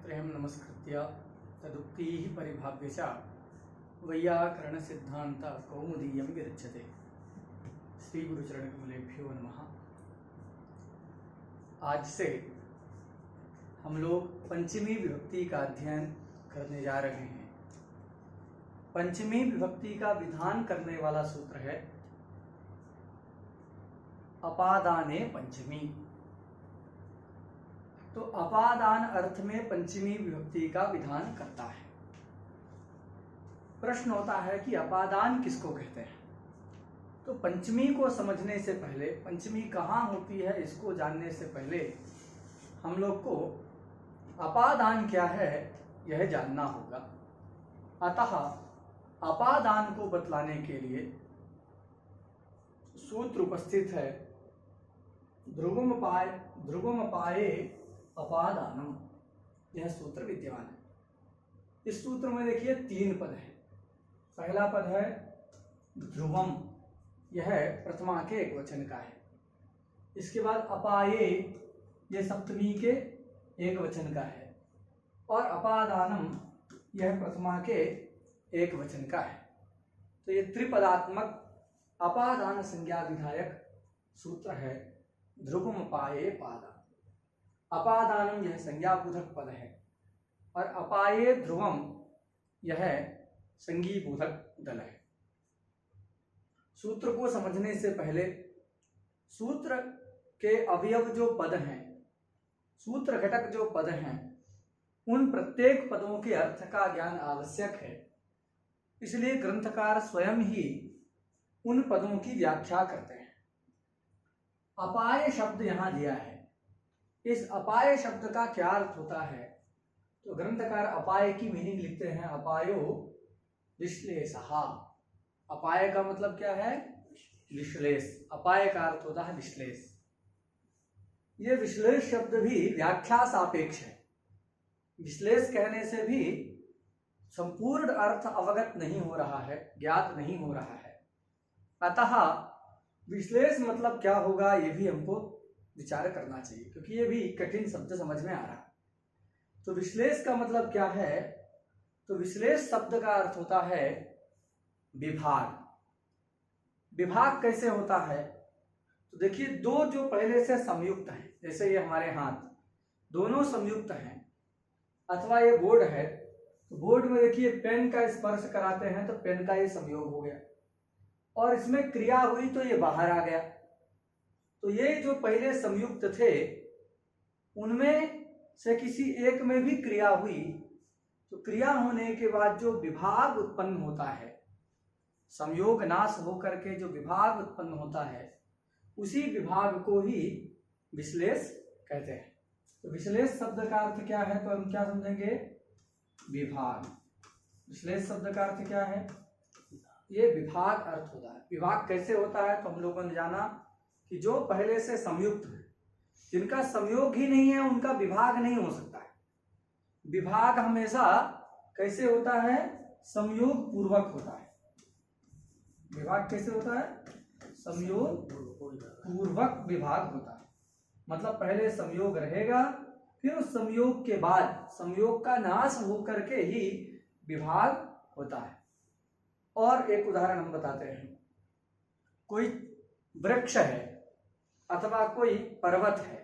त्रयं नमस्कृत्य तदुक्तिः परिभाव्य च वैयाकरणसिद्धान्त कौमुदीयं विरच्यते। श्री गुरुचरणकमलेभ्यो नमः। आज से हम लोग पंचमी विभक्ति का अध्ययन करने जा रहे हैं। पंचमी विभक्ति का विधान करने वाला सूत्र है अपादाने पंचमी। तो अपादान अर्थ में पंचमी विभक्ति का विधान करता है। प्रश्न होता है कि अपादान किसको कहते हैं। तो पंचमी को समझने से पहले, पंचमी कहाँ होती है इसको जानने से पहले हम लोग को अपादान क्या है यह जानना होगा। अतः अपादान को बतलाने के लिए सूत्र उपस्थित है। ध्रुवम पाये अपादानम, यह सूत्र विद्यमान है। इस सूत्र में देखिए 3 पद है। पहला पद है ध्रुवम, यह प्रथमा के एकवचन का है। इसके बाद अपाये, यह सप्तमी के एकवचन का है। और अपादानम, यह प्रथमा के एकवचन का है। तो ये त्रिपदात्मक अपादान संज्ञा विधायक सूत्र है ध्रुवम पाये पादा। अपादानम यह संज्ञाबोधक पद है और अपाये ध्रुवम यह संज्ञीबोधक दल है। सूत्र को समझने से पहले सूत्र के अवयव जो पद हैं, सूत्र घटक जो पद हैं, उन प्रत्येक पदों के अर्थ का ज्ञान आवश्यक है। इसलिए ग्रंथकार स्वयं ही उन पदों की व्याख्या करते हैं। अपाय शब्द यहां दिया है। इस अपाय शब्द का क्या अर्थ होता है? तो ग्रंथकार अपाय की मीनिंग लिखते हैं अपायो विश्लेषहा। अपाय का मतलब क्या है? विश्लेष। अपाय का अर्थ होता है विश्लेष। ये विश्लेष शब्द भी व्याख्या सापेक्ष है। विश्लेष कहने से भी संपूर्ण अर्थ अवगत नहीं हो रहा है, ज्ञात नहीं हो रहा है। अतः विश्लेष मतलब क्या होगा ये भी हमको विचार करना चाहिए, क्योंकि ये भी कठिन शब्द समझ में आ रहा है। तो विश्लेष का मतलब क्या है? तो विश्लेष शब्द का अर्थ होता है विभाग। विभाग कैसे होता है? तो देखिए, दो जो पहले से संयुक्त हैं, जैसे ये हमारे हाथ दोनों संयुक्त हैं, अथवा ये बोर्ड है, तो बोर्ड में देखिए पेन का स्पर्श कराते हैं तो पेन का ये संयोग हो गया और इसमें क्रिया हुई तो ये बाहर आ गया। तो ये जो पहले संयुक्त थे उनमें से किसी एक में भी क्रिया हुई, तो क्रिया होने के बाद जो विभाग उत्पन्न होता है, संयोग नाश होकर के जो विभाग उत्पन्न होता है, उसी विभाग को ही विश्लेष कहते हैं। तो विश्लेष शब्द का अर्थ क्या है? तो हम क्या समझेंगे? विभाग। विश्लेष शब्द का अर्थ क्या है? ये विभाग अर्थ होता है। विभाग कैसे होता है? तो हम लोगों ने जाना कि जो पहले से संयुक्त है, जिनका संयोग ही नहीं है, उनका विभाग नहीं हो सकता है। विभाग हमेशा कैसे होता है? संयोग पूर्वक होता है। विभाग कैसे होता है? संयोग पूर्वक विभाग होता है। मतलब पहले संयोग रहेगा, फिर उस संयोग के बाद संयोग का नाश होकर के ही विभाग होता है। और एक उदाहरण हम बताते हैं। कोई वृक्ष है अथवा कोई पर्वत है,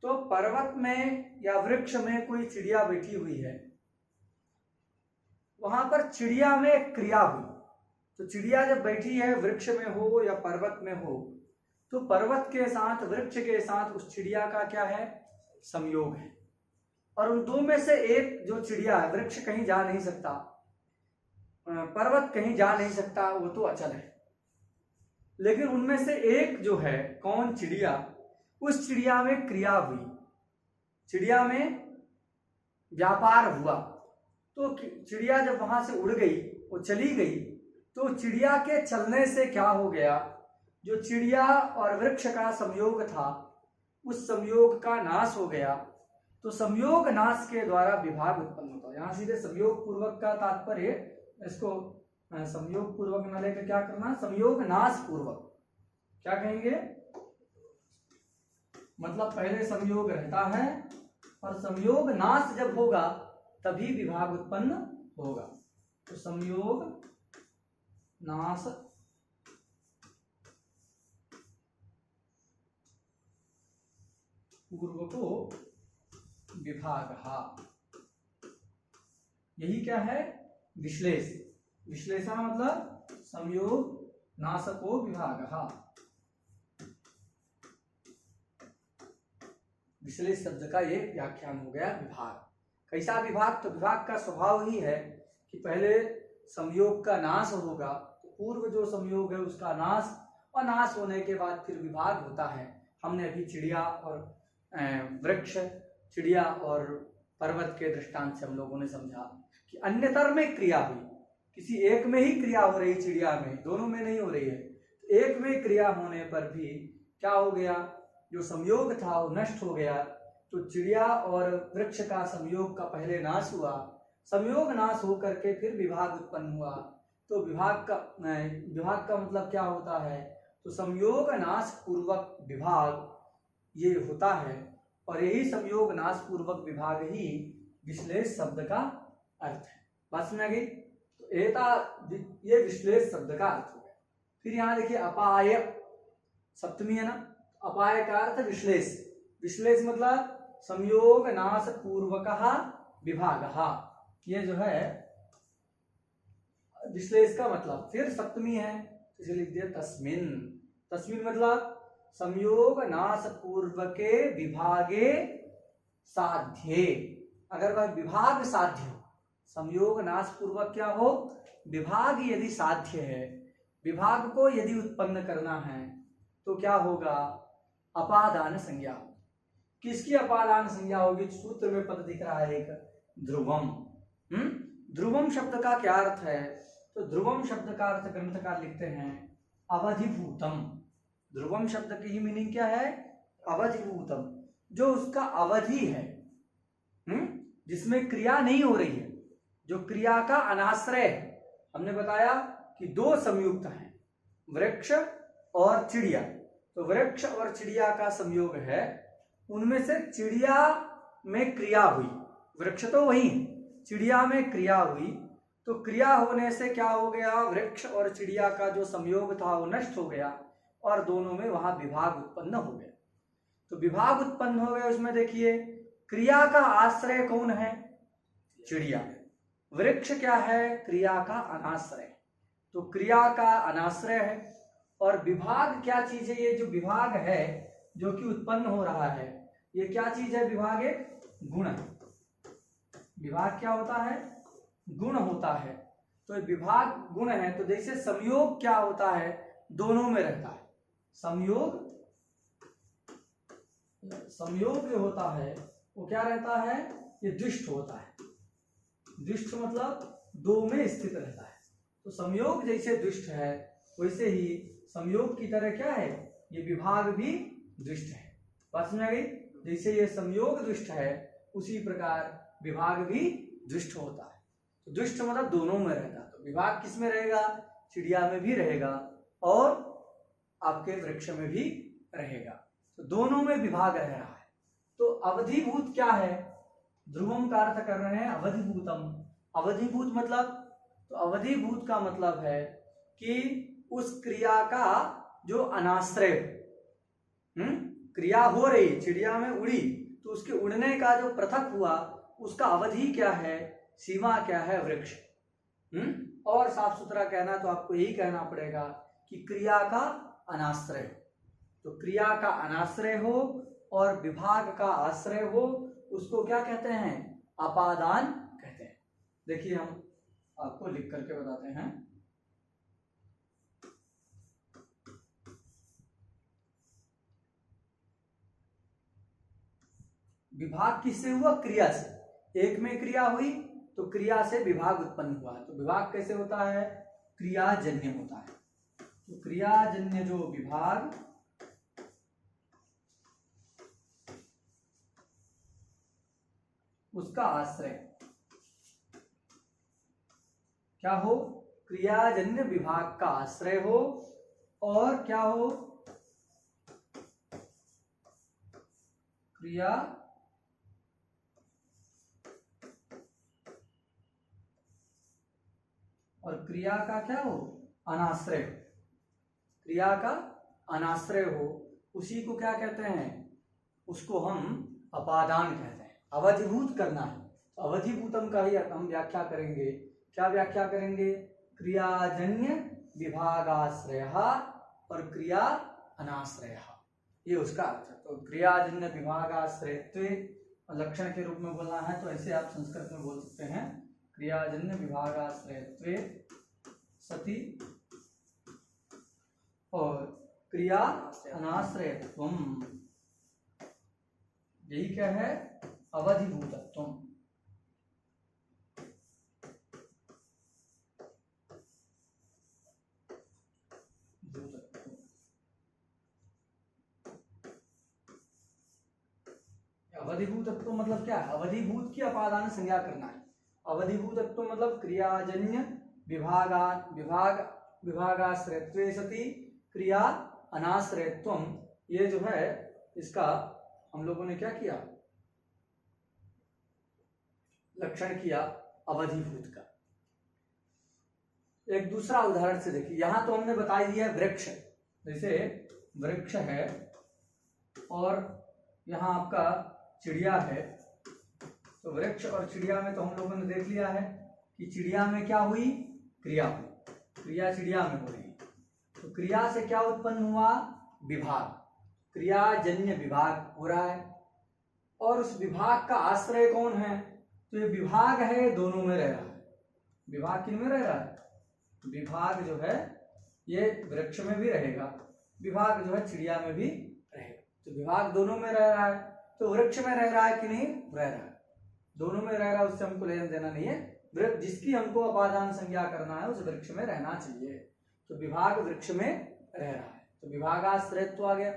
तो पर्वत में या वृक्ष में कोई चिड़िया बैठी हुई है। वहां पर चिड़िया में एक क्रिया हुई। तो चिड़िया जब बैठी है, वृक्ष में हो या पर्वत में हो, तो पर्वत के साथ, वृक्ष के साथ उस चिड़िया का क्या है? संयोग है। और उन दो में से एक जो चिड़िया है, वृक्ष कहीं जा नहीं सकता, पर्वत कहीं जा नहीं सकता, वो तो अचल है। लेकिन उनमें से एक जो है, कौन? चिड़िया। उस चिड़िया में क्रिया हुई, चिड़िया में व्यापार हुआ। तो चिड़िया जब वहां से उड़ गई, वो चली गई, तो चिड़िया के चलने से क्या हो गया? जो चिड़िया और वृक्ष का संयोग था, उस संयोग का नाश हो गया। तो संयोग नाश के द्वारा विभाग उत्पन्न होता है। यहाँ सीधे संयोग पूर्वक का तात्पर्य, इसको संयोग पूर्वक न लेकर क्या करना? संयोग नाश पूर्वक। क्या कहेंगे? मतलब पहले संयोग रहता है और संयोग नाश जब होगा तभी विभाग उत्पन्न होगा। तो संयोग नाश पूर्वको विभागः, यही क्या है, विश्लेष। विश्लेषण मतलब संयोग नाशको विभागः। विश्लेष शब्द का ये व्याख्यान हो गया विभाग। कैसा विभाग? तो विभाग का स्वभाव ही है कि पहले संयोग का नाश होगा, तो पूर्व जो संयोग है उसका नाश, और नाश होने के बाद फिर विभाग होता है। हमने अभी चिड़िया और वृक्ष, चिड़िया और पर्वत के दृष्टांत से हम लोगों ने समझा कि अन्यतर में क्रिया हुई, किसी एक में ही क्रिया हो रही, चिड़िया में, दोनों में नहीं हो रही है। एक में क्रिया होने पर भी क्या हो गया, जो संयोग था वो नष्ट हो गया। तो चिड़िया और वृक्ष का संयोग का पहले नाश हुआ, संयोग नाश हो करके फिर विभाग उत्पन्न हुआ। तो विभाग का मतलब क्या होता है? तो संयोग नाश पूर्वक विभाग ये होता है, और यही संयोग नाश पूर्वक विभाग ही विश्लेष शब्द का अर्थ है। बात समझ गई? तो ये विश्लेष शब्द का अर्थ हो गया। फिर यहाँ देखिए अपाय सप्तमी है ना, अपाय का अर्थ विश्लेष। विश्लेष मतलब संयोग नाश पूर्वकः विभागः, ये जो है विश्लेष का मतलब। फिर सप्तमी है, इसे लिख दिया तस्मिन। तस्मिन मतलब संयोग नाश पूर्वके विभागे साध्ये। अगर वह विभाग साध्य हो, संयोग नाश पूर्वक क्या हो, विभाग यदि साध्य है, विभाग को यदि उत्पन्न करना है, तो क्या होगा, अपादान संज्ञा। किसकी अपादान संज्ञा होगी? सूत्र में पद दिख रहा है एक, ध्रुवम। ध्रुवम शब्द का क्या अर्थ है? तो ध्रुवम शब्द का अर्थ ग्रंथकार लिखते हैं अवधिभूतम। ध्रुवम शब्द की ही मीनिंग क्या है? अवधिभूतम, जो उसका अवधि है, जिसमें क्रिया नहीं हो रही है, जो क्रिया का अनाश्रय है। हमने बताया कि दो संयुक्त हैं, वृक्ष और चिड़िया। तो वृक्ष और चिड़िया का संयोग है, उनमें से चिड़िया में क्रिया हुई, वृक्ष तो वही, चिड़िया में क्रिया हुई। तो क्रिया होने से क्या हो गया, वृक्ष और चिड़िया का जो संयोग था वो नष्ट हो गया, और दोनों में वहां विभाग उत्पन्न हो गया। तो विभाग उत्पन्न हो गया, उसमें देखिए क्रिया का आश्रय कौन है? चिड़िया। वृक्ष क्या है? क्रिया का अनाश्रय। तो क्रिया का अनाश्रय है, और विभाग क्या चीज है? ये जो विभाग है जो कि उत्पन्न हो रहा है, ये क्या चीज है? विभाग एक गुण है। विभाग क्या होता है? गुण होता है। तो विभाग गुण है, तो जैसे संयोग क्या होता है? दोनों में रहता है। संयोग जो होता है वो क्या रहता है? ये दुष्ट होता है। दुष्ट मतलब दो में स्थित रहता है। तो संयोग जैसे दुष्ट है, वैसे ही संयोग की तरह क्या है? ये विभाग भी दुष्ट है। बात समझ गई? जैसे ये संयोग दुष्ट है, उसी प्रकार विभाग भी दुष्ट होता है। तो दुष्ट मतलब दोनों में रहता है। तो विभाग किस में रहेगा? चिड़िया में भी रहेगा और आपके वृक्ष में भी रहेगा। तो दोनों में विभाग रह रहा है। तो अवधिभूत क्या है? ध्रुवम का अर्थ कर रहे हैं अवधिभूतम। अवधिभूत मतलब, तो अवधिभूत का मतलब है कि उस क्रिया का जो अनाश्रय, क्रिया हो रही, चिड़िया में उड़ी, तो उसके उड़ने का जो पृथक हुआ, उसका अवधि क्या है, सीमा क्या है? वृक्ष। और साफ सुथरा कहना तो आपको यही कहना पड़ेगा कि क्रिया का अनाश्रय। तो क्रिया का अनाश्रय हो और विभाग का आश्रय हो, उसको क्या कहते हैं? अपादान कहते हैं। देखिए हम आपको लिख करके बताते हैं। विभाग किससे हुआ? क्रिया से। एक में क्रिया हुई तो क्रिया से विभाग उत्पन्न हुआ। तो विभाग कैसे होता है? क्रियाजन्य होता है। तो क्रियाजन्य जो विभाग, उसका आश्रय क्या हो? क्रियाजन्य विभाग का आश्रय हो, और क्या हो? क्रिया और क्रिया का क्या हो, अनाश्रय, क्रिया का अनाश्रय हो, उसी को क्या कहते हैं, उसको हम अपादान कहते हैं। अवधिभूत करना है, अवधिभूतम का ही हम व्याख्या करेंगे। क्या व्याख्या करेंगे, क्रियाजन्य विभागाश्रय और क्रिया अनाश्रय, ये उसका अर्थ है। तो क्रियाजन्य विभागाश्रयत्व लक्षण के रूप में बोलना है तो ऐसे आप संस्कृत में बोल सकते हैं, क्रियाजन्य विभागाश्रयत्व सति और क्रिया अनाश्रयत्वम, यही क्या है, अवधिभूतत्वम। अवधिभूतत्व मतलब क्या है, अवधिभूत की अपादान संज्ञा करना है। अवधिभूतत्व मतलब क्रियाजन्य विभागाश्रयत्वे सति क्रिया अनाश्रयत्वम, ये जो है इसका हम लोगों ने क्या किया, लक्षण किया अवधिभूत का। एक दूसरा उदाहरण से देखिए, यहां तो हमने बता दिया वृक्ष, जैसे वृक्ष है और यहां आपका चिड़िया है, तो वृक्ष और चिड़िया में तो हम लोगों ने देख लिया है कि चिड़िया में क्या हुई, क्रिया हुई, क्रिया चिड़िया में हो रही है। तो क्रिया से क्या उत्पन्न हुआ, विभाग, क्रियाजन्य विभाग हो रहा है। और उस विभाग का आश्रय कौन है, तो ये विभाग है, दोनों में रह रहा है। विभाग किन में रह रहा है, विभाग जो है ये वृक्ष में भी रहेगा, विभाग जो है चिड़िया में भी रहेगा। तो विभाग दोनों में रह रहा है, तो वृक्ष में रह रहा है कि नहीं, रह रहा है, दोनों में रह रहा है, उससे हमको लेना देना नहीं है। वृक्ष जिसकी हमको अपादान संज्ञा करना है उस वृक्ष में रहना चाहिए। तो विभाग वृक्ष में रह रहा है, तो विभागाश्रयत्व आ गया।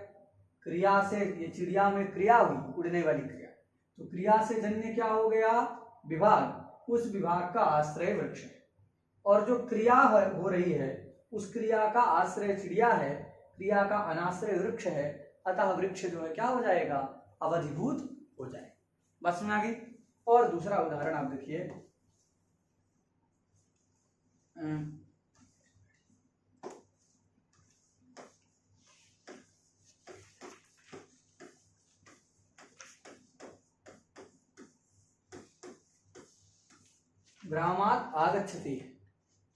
क्रिया से, ये चिड़िया में क्रिया हुई, उड़ने वाली क्रिया, तो क्रिया से जन्य क्या हो गया, विभाग, उस विभाग का आश्रय वृक्ष है। और जो क्रिया हो रही है उस क्रिया का आश्रय चिड़िया है, क्रिया का अनाश्रय वृक्ष है, अतः वृक्ष जो है क्या हो जाएगा, अवधिभूत हो जाएगा। बस में आ गई। और दूसरा उदाहरण आप देखिए, ग्रामात् आगच्छति।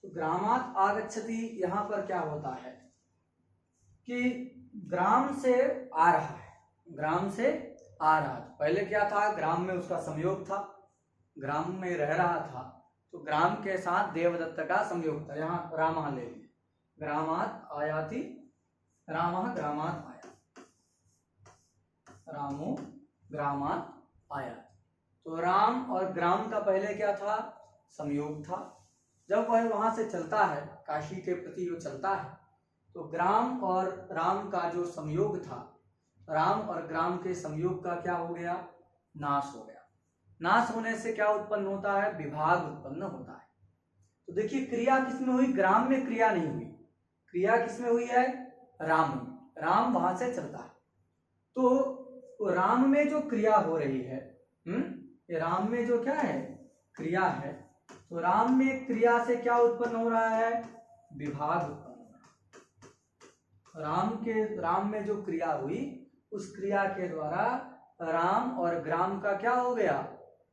तो ग्रामात् आगच्छति यहां पर क्या होता है कि ग्राम से आ रहा है, ग्राम से आ रहा था। पहले क्या था, ग्राम में उसका संयोग था, ग्राम में रह रहा था, तो ग्राम के साथ देवदत्त का संयोग था। यहाँ रामः ले लिया, ग्रामात् आयाति, रामः ग्रामात् आया, रामो ग्रामात् आया। तो राम और ग्राम का पहले क्या था, संयोग था। जब वह वहां से चलता है, काशी के प्रति जो चलता है, तो ग्राम और राम का जो संयोग था, राम और ग्राम के संयोग का क्या हो गया, नाश हो गया। नाश होने से क्या उत्पन्न होता है, विभाग उत्पन्न होता है। तो देखिए क्रिया किसमें हुई, ग्राम में क्रिया नहीं हुई, क्रिया किसमें हुई है, राम में। राम वहां से चलता है, तो राम में जो क्रिया हो रही है, ये राम में जो क्या है, क्रिया है, तो राम में क्रिया से क्या उत्पन्न हो रहा है, विभाग उत्पन्न हो रहा है। राम में जो क्रिया हुई, उस क्रिया के द्वारा राम और ग्राम का क्या हो गया,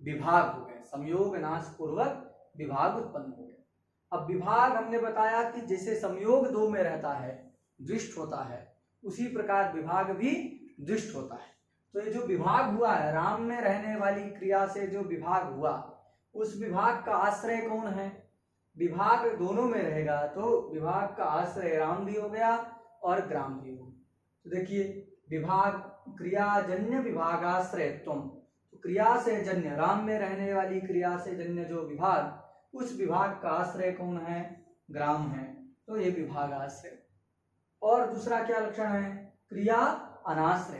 विभाग हो गया, संयोग नाश पूर्वक विभाग उत्पन्न हो गया। अब विभाग हमने बताया कि जैसे संयोग दो में रहता है, दृष्ट होता है, उसी प्रकार विभाग भी दृष्ट होता है। तो ये जो विभाग हुआ है, राम में रहने वाली क्रिया से जो विभाग हुआ, उस विभाग का आश्रय कौन है, विभाग दोनों में रहेगा, तो विभाग का आश्रय राम भी हो गया और ग्राम भी हो। तो देखिए विभाग, क्रियाजन्य विभागाश्रयत्वम, तो क्रिया से जन्य, राम में रहने वाली क्रिया से जन्य जो विभाग, उस विभाग का आश्रय कौन है, ग्राम है, तो ये विभागाश्रय। और दूसरा क्या लक्षण है, क्रिया अनाश्रय।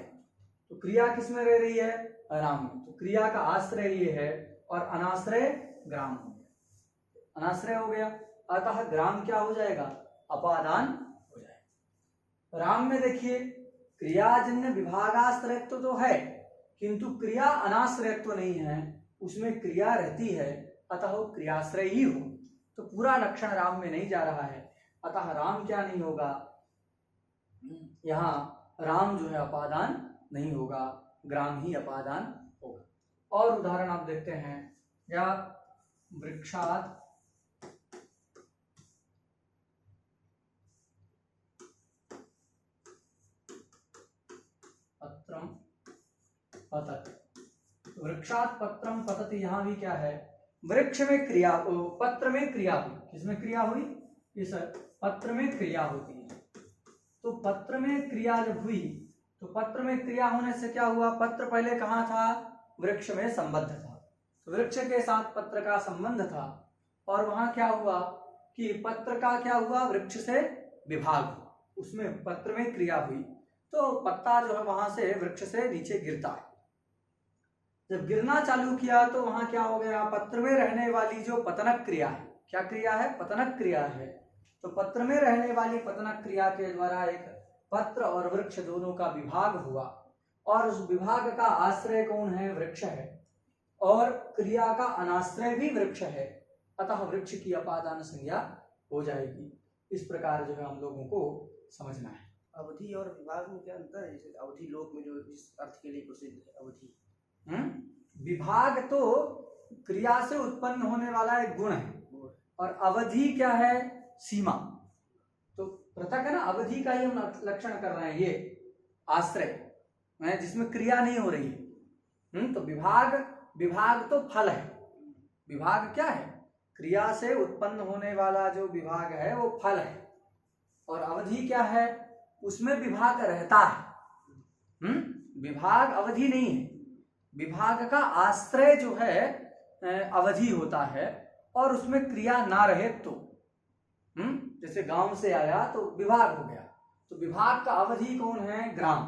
तो क्रिया किसमें रह रही है, राम में, तो क्रिया का आश्रय ये है और अनाश्रय ग्राम हो गया, अनाश्रय हो गया, अतः ग्राम क्या हो जाएगा, अपादान हो जाएगा। राम में देखिए क्रियाजन्य विभागाश्रयत्व तो है, किंतु क्रिया अनाश्रयत्व नहीं है, उसमें क्रिया रहती है, अतः वो क्रियाश्रय ही हो। तो पूरा लक्षण राम में नहीं जा रहा है, अतः राम क्या नहीं होगा, यहाँ राम जो है अपादान नहीं होगा, ग्राम ही अपादान होगा। और उदाहरण आप देखते हैं, या वृक्षात पत्रम पतत, वृक्षात पत्रम पतत, यहाँ भी क्या है, वृक्ष में क्रिया, पत्र में क्रिया हुई, किसमें क्रिया हुई, इस पत्र में क्रिया होती है। तो पत्र में क्रिया जब हुई, तो पत्र में क्रिया होने से क्या हुआ, पत्र पहले कहाँ था, वृक्ष में संबद्ध था, तो वृक्ष के साथ पत्र का संबंध था, और वहां क्या हुआ कि पत्र का क्या हुआ, वृक्ष से विभाग हुआ, उसमें पत्र में क्रिया हुई, तो पत्ता जो है वहां से वृक्ष से नीचे गिरता है। जब गिरना चालू किया तो वहां क्या हो गया, पत्र में रहने वाली जो पतनक क्रिया है, क्या क्रिया है, पतनक क्रिया है, तो पत्र में रहने वाली पतनक क्रिया के द्वारा एक पत्र और वृक्ष दोनों का विभाग हुआ, और उस विभाग का आश्रय कौन है, वृक्ष है, और क्रिया का अनाश्रय भी वृक्ष है, अतः वृक्ष की अपादान संज्ञा हो जाएगी। इस प्रकार जो है हम लोगों को समझना है। अवधि और विभाग में क्या अंतर है, जैसे अवधि लोक में जो इस अर्थ के लिए प्रसिद्ध है अवधि, विभाग तो क्रिया से उत्पन्न होने वाला एक गुण है, और अवधि क्या है, सीमा, तो पृथक है ना, अवधि का ही हम लक्षण कर रहे हैं, ये आश्रय जिसमें क्रिया नहीं हो रही है। तो विभाग तो फल है, विभाग क्या है, क्रिया से उत्पन्न होने वाला जो विभाग है वो फल है, और अवधि क्या है, उसमें विभाग रहता है। विभाग अवधि नहीं है, विभाग का आश्रय जो है अवधि होता है, और उसमें क्रिया ना रहे तो, जैसे गांव से आया तो विभाग हो गया, तो विभाग का अवधि कौन है, ग्राम।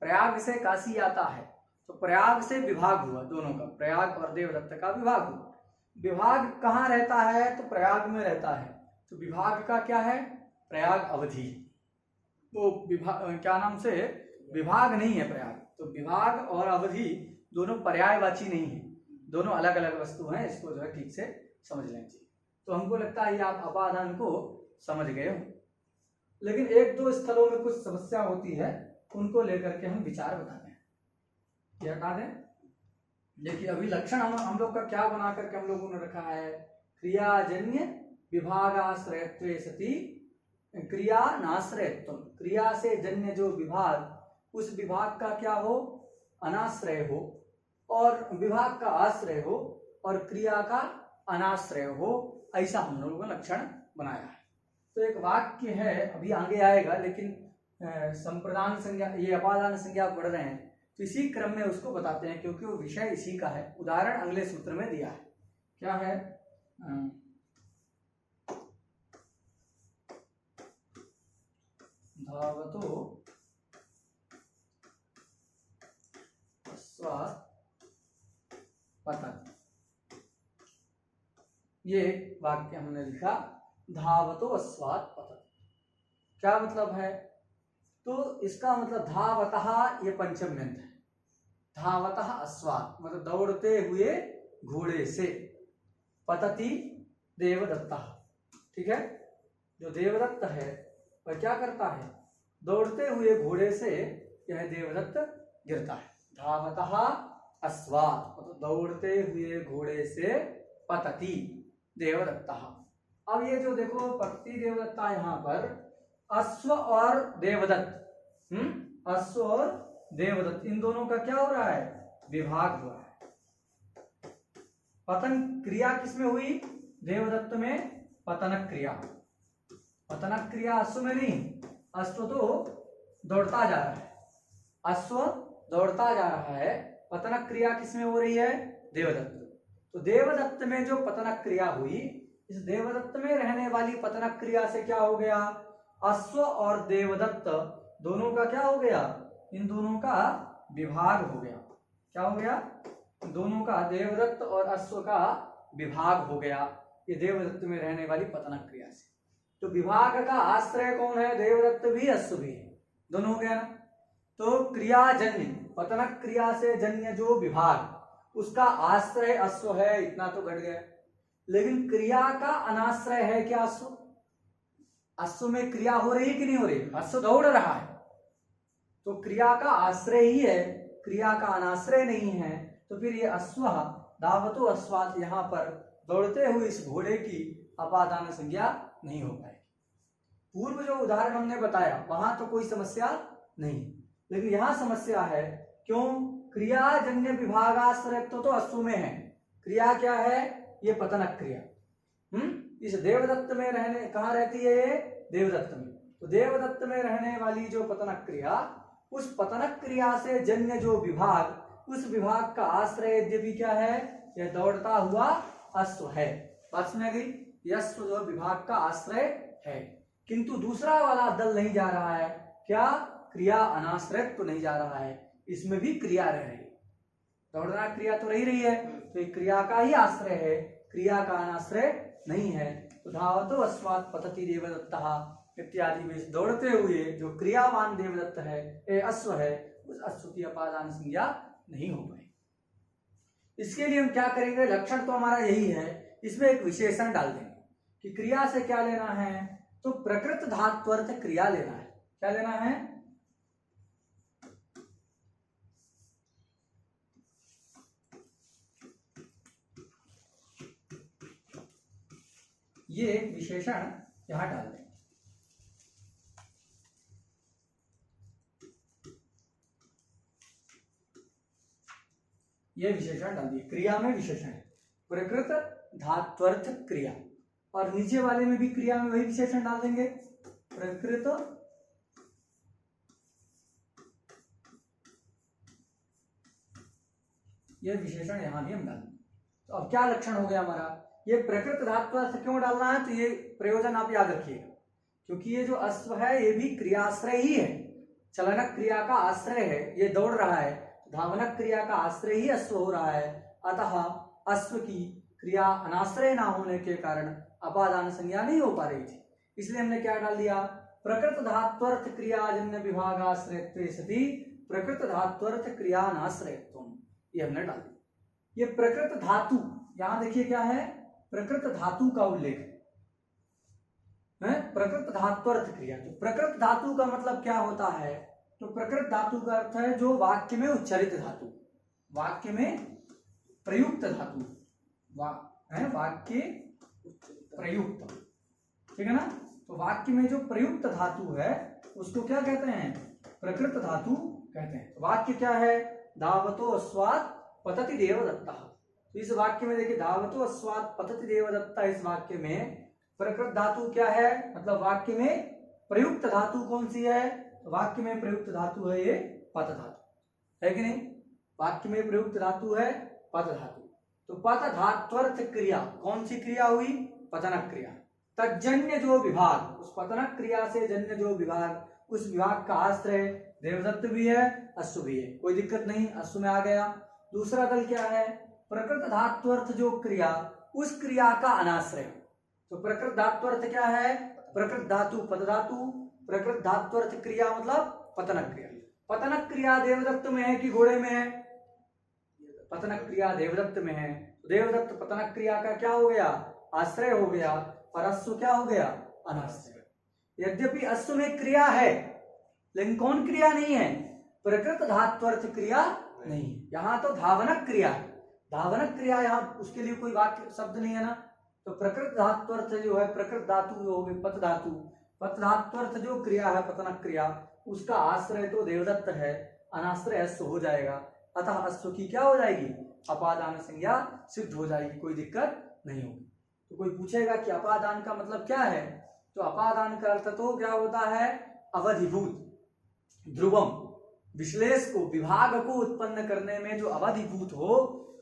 प्रयाग से काशी आता है तो प्रयाग से विभाग हुआ, दोनों का, प्रयाग और देवदत्त का विभाग हुआ। विभाग कहाँ रहता है, तो प्रयाग में रहता है, तो विभाग का क्या है, प्रयाग अवधि, तो विभाग क्या नाम से, विभाग नहीं है प्रयाग, तो विभाग और अवधि दोनों पर्यायवाची नहीं है, दोनों अलग अलग वस्तु हैं, इसको जो है ठीक से समझ लेना चाहिए। तो हमको लगता है आप अपादान को समझ गए हो, लेकिन एक दो स्थलों में कुछ समस्या होती है, उनको लेकर के हम विचार बताते हैं। क्या हटा दें, देखिए अभी लक्षण हम लोग का क्या बना करके हम लोगों ने रखा है, क्रियाजन्य विभागाश्रयत्वे सति क्रिया नाश्रयत्व, क्रिया से जन्य जो विभाग, उस विभाग का क्या हो, अनाश्रय हो, और विभाग का आश्रय हो, और क्रिया का अनाश्रय हो, ऐसा हम लोगों ने लक्षण बनाया है। तो एक वाक्य है, अभी आगे आएगा, लेकिन संप्रदान संज्ञा, ये अपादान संज्ञा पढ़ रहे हैं तो इसी क्रम में उसको बताते हैं, क्योंकि वो विषय इसी का है। उदाहरण अगले सूत्र में दिया है, क्या है, धावतो पतन, ये वाक्य हमने लिखा, धावतो अस्वात् पतन, क्या मतलब है, तो इसका मतलब धावतः, ये पंचम्यंत है, धावतः अस्वात् मतलब दौड़ते हुए घोड़े से, पतति देवदत्तः, ठीक है, जो देवदत्त है वह क्या करता है, दौड़ते हुए घोड़े से यह देवदत्त गिरता है। धावतः अस्वात् मतलब दौड़ते हुए घोड़े से पतति देवदत्तः। अब ये जो देखो पतति देवदत्ता, यहाँ पर अश्व और देवदत्त, अश्व और देवदत्त, इन दोनों का क्या हो रहा है, विभाग हुआ है। पतन क्रिया किसमें हुई, देवदत्त में पतनक क्रिया, पतनक क्रिया अश्व में नहीं, अश्व तो दौड़ता जा रहा है, अश्व दौड़ता जा रहा है, पतनक क्रिया किसमें हो रही है, देवदत्त। तो देवदत्त में जो पतनक क्रिया हुई, इस देवदत्त में रहने वाली पतनक क्रिया से क्या हो गया, अश्व और देवदत्त दोनों का क्या हो गया, इन दोनों का विभाग हो गया। क्या हो गया, दोनों का, देवदत्त और अश्व का विभाग हो गया, ये देवदत्त में रहने वाली पतनक क्रिया से। तो विभाग का आश्रय कौन है, देवदत्त भी अश्व भी, दोनों हो गया ना। तो क्रियाजन्य, पतनक क्रिया से जन्य जो विभाग, उसका आश्रय अश्व है, इतना तो घट गया। लेकिन क्रिया का अनाश्रय है क्या अश्व? अश्व में क्रिया हो रही है कि नहीं हो रही? अश्व दौड़ रहा है तो क्रिया का आश्रय ही है, क्रिया का अनाश्रय नहीं है। तो फिर ये अश्व धावतो अश्वात, यहाँ पर दौड़ते हुए इस घोड़े की अपादान संज्ञा नहीं हो पाएगी। पूर्व जो उदाहरण हमने बताया वहां तो कोई समस्या नहीं, लेकिन यहाँ समस्या है। क्यों? क्रियाजन्य विभागाश्रय तो अश्व में है। क्रिया क्या है? ये पतनक क्रिया। इस देवदत्त में रहने, कहाँ रहती है ये? देवदत्त में। तो देवदत्त में रहने वाली जो पतनक क्रिया, उस पतनक क्रिया से जन्य जो विभाग, उस विभाग का आश्रय यद्यपि क्या है? यह दौड़ता हुआ अश्व है। बात सुना गई? यह अश्व जो विभाग का आश्रय है, किंतु दूसरा वाला दल नहीं जा रहा है। क्या? क्रिया अनाश्रय तो नहीं जा रहा है, इसमें भी क्रिया रह रही है। दौड़ना क्रिया तो रही है, तो एक क्रिया का ही आश्रय है, क्रिया का अनाश्रय नहीं है। तो धावतो अश्वात् पतति देवदत्तः इत्यादि में दौड़ते हुए जो क्रियावान देवदत्त है, ये अश्व है, उस अश्व की अपादान संज्ञा नहीं हो पाई। इसके लिए हम क्या करेंगे? लक्षण तो हमारा यही है, इसमें एक विशेषण डाल देंगे कि क्रिया से क्या लेना है, तो प्रकृत धात्वर्थ क्रिया लेना है। क्या लेना है? ये एक विशेषण यहां डाल देंगे। ये विशेषण डाल दिए, क्रिया में विशेषण है प्रकृत धात्वर्थ क्रिया, और नीचे वाले में भी क्रिया में वही विशेषण डाल देंगे, प्रकृत ये विशेषण यहां भी हम डाल देंगे। तो अब क्या लक्षण हो गया हमारा? ये प्रकृत धात्वर्थ क्यों डालना है? तो ये प्रयोजन आप याद रखिएगा, क्योंकि ये जो अश्व है ये भी क्रियाश्रय ही है, चलनक क्रिया का आश्रय है, ये दौड़ रहा है, धावनक क्रिया का आश्रय ही अश्व हो रहा है। अतः अश्व की क्रिया अनाश्रय ना होने के कारण अपादान संज्ञा नहीं हो पा रही थी, इसलिए हमने क्या डाल दिया? प्रकृत धात्वर्थ क्रियाजन्य विभागाश्रयत्वे सति प्रकृत धात्वर्थ क्रियानाश्रयत्वम्, ये हमने डाल दिया। ये प्रकृत धातु, यहां देखिए क्या है? प्रकृत धातु का उल्लेख है, प्रकृत धात्वर्थ क्रिया। तो प्रकृत धातु का मतलब क्या होता है? तो प्रकृत धातु का अर्थ है जो वाक्य में उच्चारित धातु, वाक्य में प्रयुक्त धातु, वाक्य प्रयुक्त, ठीक है ना? तो वाक्य में जो प्रयुक्त धातु है उसको क्या कहते हैं? प्रकृत धातु कहते हैं। तो वाक्य क्या है? धावतो अश्वात् पतति देवदत्तः। तो इस वाक्य में देखिए, धावतो अश्वात् पतति देवदत्तः, इस वाक्य में प्रकृत धातु क्या है? मतलब वाक्य में प्रयुक्त धातु कौन सी है? वाक्य में प्रयुक्त धातु है ये पत धातु, है कि नहीं? वाक्य में प्रयुक्त धातु है पत धातु। तो पत धात्वर्थ क्रिया, कौन सी क्रिया हुई? पतनक क्रिया। तज्जन्य जो विभाग, उस पतनक क्रिया से जन्य जो विभाग, उस विभाग का आश्रय देवदत्त भी है, अश्व भी है, कोई दिक्कत नहीं, अश्व में आ गया। दूसरा दल क्या है? प्रकृत धात्वर्थ जो क्रिया, उस क्रिया का अनाश्रय। तो प्रकृत धात्वर्थ क्या है? प्रकृत धातु पद धातु, प्रकृत धात्वर्थ क्रिया मतलब पतनक क्रिया। पतनक क्रिया देवदत्त में है कि घोड़े में है? पतनक क्रिया देवदत्त में है। देवदत्त पतनक क्रिया का क्या हो गया? आश्रय हो गया, और अश्व क्या हो गया? अनाश्रय। यद्यपि अश्व में क्रिया है, लेकिन कौन क्रिया नहीं है? प्रकृत धात्वर्थ क्रिया नहीं। यहाँ तो धावनक क्रिया है, धावनक क्रिया, यहाँ उसके लिए कोई वाक्य शब्द नहीं है ना। तो प्रकृत धात्वर्थ जो है, प्रकृत धातु जो हो गई पत धातु, पत धात्वर्थ जो क्रिया है पतनक क्रिया, उसका आश्रय तो देवदत्त है, अनाश्रय अश्व हो जाएगा। अतः अश्व की क्या हो जाएगी? अपादान संज्ञा सिद्ध हो जाएगी, कोई दिक्कत नहीं होगी। तो कोई पूछेगा कि अपादान का मतलब क्या है? तो अपादान का अर्थ तो क्या होता है? अवधिभूत, ध्रुवम, विश्लेष को, विभाग को उत्पन्न करने में जो अवधिभूत हो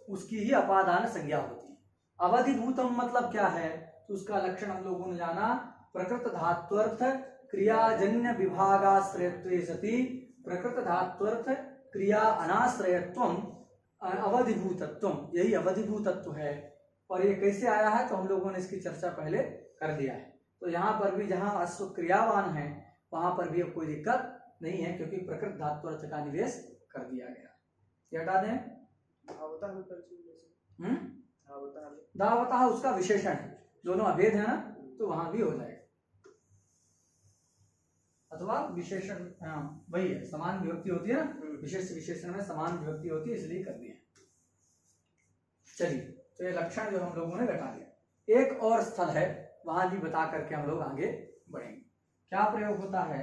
उसकी ही अपादान संज्ञा होती है। अवधिभूतम मतलब क्या है? तो उसका लक्षण हम लोगों ने जाना, प्रकृत धात्वर्थ क्रियाजन्य विभागाश्रयत्वे सति प्रकृत धात्वर्थ क्रिया अनाश्रयत्वम अवधिभूतत्वम, यही अवधिभूतत्व है। और ये कैसे आया है? तो हम लोगों ने इसकी चर्चा पहले कर दिया है। तो यहाँ पर भी जहाँ अश्व क्रियावान है वहां पर भी अब कोई दिक्कत नहीं है, क्योंकि प्रकृत धात्वर्थ का निवेश कर दिया गया। क्या हटा दें? हाँ, होता है। दावतः उसका विशेषण है, दोनों अभेद है ना, तो वहां भी हो जाएगा। अथवा विशेषण, हाँ वही है, समान विभक्ति होती है ना, विशेष विशेषण में समान विभक्ति होती है, इसलिए करनी है। चलिए, तो ये लक्षण जो हम लोगों ने घटा लिया। एक और स्थल है, वहां भी बता करके हम लोग आगे बढ़ेंगे। क्या प्रयोग होता है?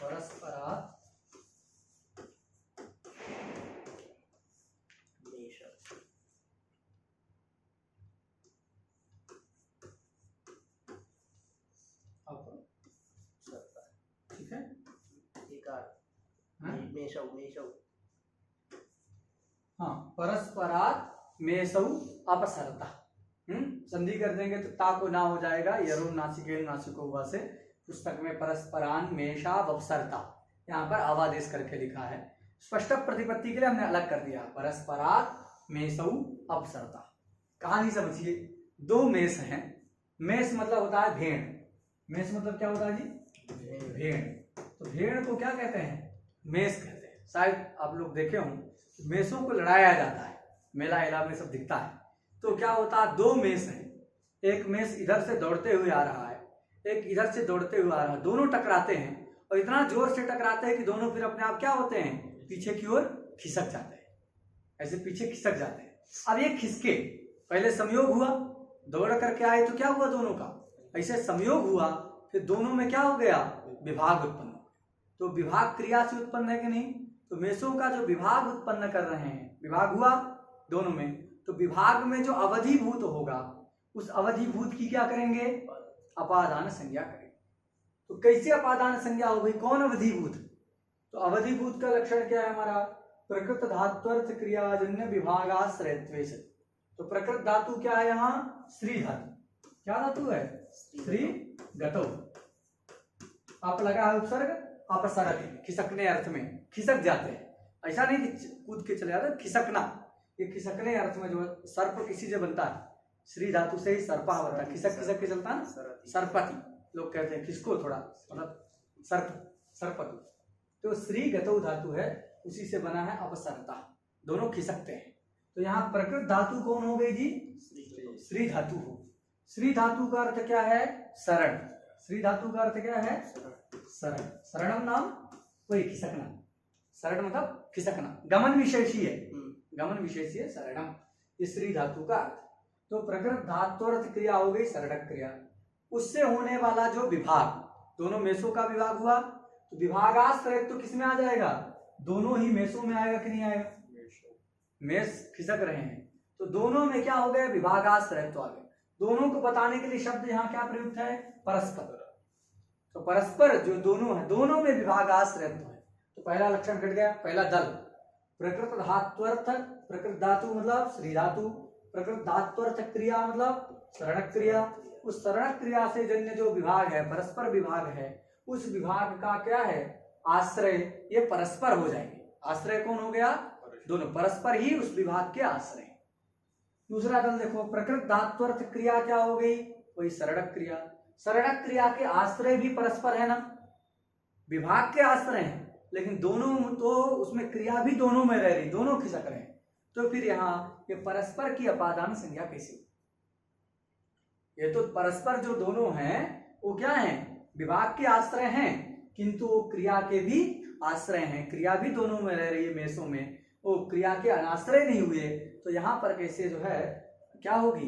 परस्परात् ठीक है, हाँ, परस्परात् मेषौ अपसरता। संधि कर देंगे तो ता को ना हो जाएगा, यरो नासिके नासिको हुआ से पुस्तक में परस्परान मेषा अपसरता, यहाँ पर अवादेश करके लिखा है। स्पष्ट प्रतिपत्ति के लिए हमने अलग कर दिया, परस्परात् मेषौ अपसरता। कहानी समझिए, दो मेष हैं। मेष मतलब होता है भेड़। मेष मतलब क्या होता है जी? भेड़। तो भेड़ को क्या कहते हैं? मेष कहते हैं। शायद आप लोग देखे हों, मेषों को लड़ाया जाता है, मेला एला में सब दिखता है। तो क्या होता है, दो मेष हैं, एक मेष इधर से दौड़ते हुए आ रहा है, एक इधर से दौड़ते हुए आ रहा है, दोनों टकराते हैं और इतना जोर से टकराते हैं कि दोनों फिर अपने आप क्या होते हैं, पीछे की ओर खिसक जाते हैं, ऐसे पीछे खिसक जाते हैं। अब ये खिसके, पहले संयोग हुआ, दौड़ करके आए तो क्या हुआ, दोनों का ऐसे संयोग हुआ, फिर दोनों में क्या हो गया, विभाग उत्पन्न हो। तो विभाग क्रिया से उत्पन्न है कि नहीं? तो मेषों का जो विभाग उत्पन्न कर रहे हैं, विभाग हुआ दोनों में, तो विभाग में जो अवधिभूत होगा, उस अवधिभूत की क्या करेंगे, अपादान संज्ञा करेंगे। तो कैसे अपादान संज्ञा हो गई, कौन अवधिभूत? तो अवधिभूत का लक्षण क्या है हमारा, प्रकृत धात्वर्थ क्रियाजन्य विभागाश्रयत्वे से। तो प्रकृत धातु क्या है यहाँ, श्री धातु। क्या धातु है, श्री गतौ। आप लगा है उपसर्ग, अपसरति, खिसकने अर्थ में, खिसक जाते हैं। ऐसा नहीं कि कूद के चले जाते, खिसकना, ये खिसकने अर्थ में जो सर्प किसी से बनता है, श्री धातु से ही सर्पा बनता है, खिसक खिसक के चलता है, सर्पति लोग कहते हैं, किसको थोड़ा मतलब सर्प, सर्पति। तो श्री गतौ धातु है, उसी से बना है अपसरता, दोनों खिसकते हैं। तो यहाँ प्रकृत धातु कौन हो गई जी, श्री धातु हो। श्री धातु का अर्थ क्या है, शरण। श्री धातु का अर्थ क्या है, शरण। शरणम नाम वही खिसकना, शरण मतलब खिसकना, गमन विशेषी है, गमन विशेषी है शरणम, ये श्री धातु का अर्थ। तो प्रकृत धात्वर्थ क्रिया हो गई शरणक क्रिया, उससे होने वाला जो विभाग, दोनों मेषों का विभाग हुआ, तो विभागाश्रय तो किसमें आ जाएगा, दोनों ही मेषों में आएगा कि नहीं आएगा, मेष खिसक रहे हैं, तो दोनों में क्या हो गया, विभागाश्रय तो आ गया। दोनों को बताने के लिए शब्द यहाँ क्या प्रयुक्त है, परस्पर। तो परस्पर जो दोनों है, दोनों में विभागाश्रय है। तो पहला लक्षण घट गया, पहला दल, प्रकृत धात्वर्थ, प्रकृत धातु मतलब श्री धातु, प्रकृत धात्वर्थ क्रिया मतलब शरणक क्रिया, उस शरणक क्रिया से जन्य जो विभाग है, परस्पर विभाग है, उस विभाग का क्या है, आश्रय, ये परस्पर हो जाएंगे। आश्रय कौन हो गया, दोनों परस्पर ही उस विभाग के आश्रय। दूसरा दल देखो, प्रकृत धात्वर्थ क्रिया क्या हो गई, वही शरणक क्रिया। शरणक क्रिया के आश्रय भी परस्पर है ना, विभाग के आश्रय हैं, लेकिन दोनों तो उसमें क्रिया भी दोनों में रह रही, दोनों खिसक रहे हैं। तो फिर यहाँ ये परस्पर की अपादान संज्ञा कैसे, ये तो परस्पर जो दोनों हैं वो क्या है, विभाग के आश्रय हैं, किंतु वो क्रिया के भी आश्रय हैं, क्रिया भी दोनों में रह रही है मेषों में, वो क्रिया के अनाश्रय नहीं हुए। तो यहाँ पर कैसे जो है क्या होगी,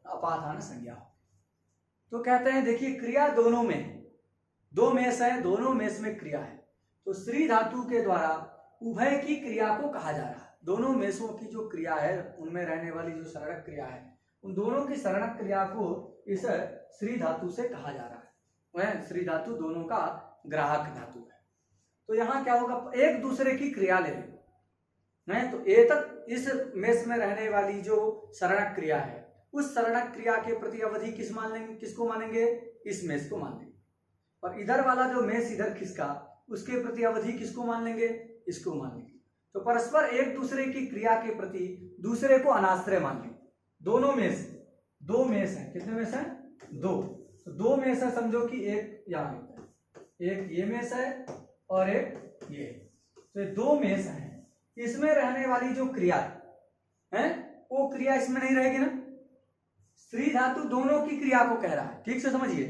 अपादान संज्ञा। तो कहते हैं देखिए, क्रिया दोनों में, दो मेष है, दोनों मेष में क्रिया है, तो श्री धातु के द्वारा उभय की क्रिया को कहा जा रहा है। दोनों मेषों की जो क्रिया है, उनमें रहने वाली जो शरणक क्रिया है, उन दोनों की शरणक क्रिया को इस श्री धातु से कहा जा रहा है। वह श्री धातु दोनों का ग्राहक धातु है। तो यहाँ क्या होगा, एक दूसरे की क्रिया ले लें, नहीं तो एतत्, इस मेष में रहने वाली जो शरणक क्रिया है, उस शरणक क्रिया के प्रति अवधि किस मान लेंगे, किसको मानेंगे, इस मेष को मान लेंगे। और इधर वाला जो मेष इधर खिसका, उसके प्रति अवधि किसको मान लेंगे, इसको मान लेंगे। तो परस्पर एक दूसरे की क्रिया के प्रति दूसरे को अनाश्रय मान लेंगे। दोनों मेष, दो मेष हैं, कितने मेष हैं, दो, तो दो मेष है, समझो कि एक यहाँ, एक ये मेष है और एक ये, तो ये दो मेष हैं। इसमें रहने वाली जो क्रिया है वो क्रिया इसमें नहीं रहेगी ना। स्त्री धातु दोनों की क्रिया को कह रहा है, ठीक से समझिए।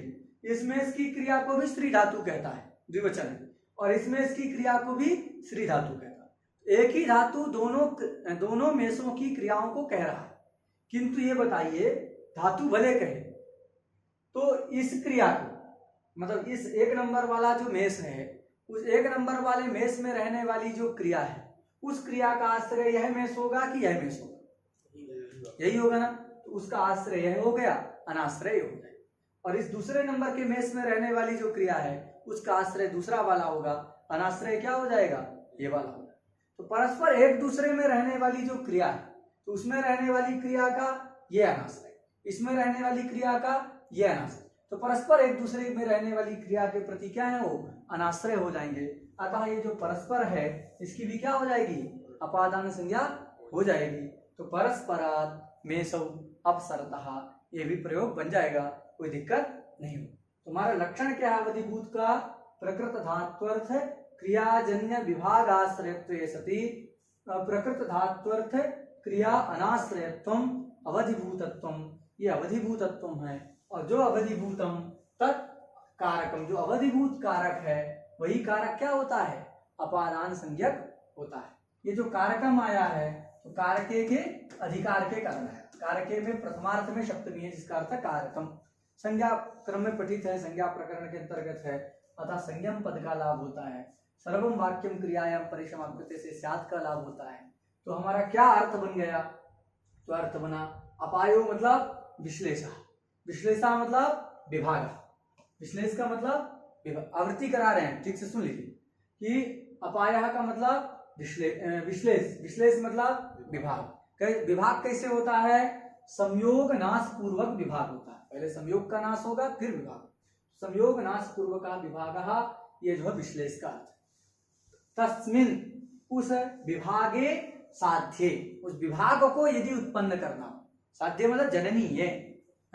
इस मेष की क्रिया को भी स्त्री धातु कहता है, द्विवचन है, और इस मेष की क्रिया को भी स्त्री धातु कहता है। एक ही धातु दोनों मेषों की क्रियाओं को कह रहा है। किंतु ये बताइए, धातु भले कहे तो इस क्रिया को, मतलब इस एक नंबर वाला जो मेष है, उस एक नंबर वाले मेष में रहने वाली जो क्रिया है, उस क्रिया का आश्रय यह मेष होगा कि यह मेष होगा? यही होगा ना। तो उसका आश्रय यह हो गया, अनाश्रय हो जाए। और इस दूसरे नंबर के मेष में रहने वाली जो क्रिया है उसका आश्रय दूसरा वाला होगा, अनाश्रय क्या हो जाएगा? ये वाला होगा। तो परस्पर एक दूसरे में रहने वाली जो क्रिया है, तो उसमें रहने वाली क्रिया का ये अनाश्रय, इसमें रहने वाली क्रिया का ये अनाश्रय, तो परस्पर एक दूसरे में रहने वाली क्रिया के प्रति क्या है? वो अनाश्रय हो जाएंगे। अतः ये जो परस्पर है इसकी भी क्या हो जाएगी? अपादान संज्ञा हो जाएगी। तो परस्परात् मेषौ अपसरतः, ये भी प्रयोग बन जाएगा, कोई दिक्कत नहीं हो। तुम्हारा लक्षण क्या है अवधिभूत का? प्रकृत धात्वर्थ क्रियाजन्य विभागाश्रयत्वे सति प्रकृत धात्वर्थ क्रिया अनाश्रयत्वम अवधिभूतत्वम, ये अवधिभूतत्वम है। और जो अवधिभूतम तत्कारकम, जो अवधिभूत कारक है वही कारक क्या होता है? अपादान संज्ञक होता है। ये जो कारकम आया है तो कारके के अधिकार के कारण है। कारके में प्रथमार्थ में सप्तमी है जिसका अर्थ कारकम। संज्ञा क्रम में पठित है, संज्ञा प्रकरण के अंतर्गत है। अतः संज्ञम पद का लाभ होता है। सर्वम वाक्यम क्रियायाम परिसमाप्यते से स्यात् का लाभ होता है। तो हमारा क्या अर्थ बन गया? तो अर्थ बना अपायो मतलब विश्लेषा, विश्लेषा मतलब विभाग, विश्लेष का मतलब आवृत्ति करा रहे हैं, ठीक से सुन लीजिए कि अपायः का मतलब विश्लेष, विश्लेष मतलब विभाग। विभाग कैसे होता है? संयोग नाश पूर्वक विभाग होता है। पहले संयोग का नाश होगा फिर विभाग। संयोग नाश पूर्वक विभाग, ये जो है विश्लेष का अर्थ। तस्मिन्, उस विभागे साध्य, उस विभाग को यदि उत्पन्न करना, साध्य मतलब जननीय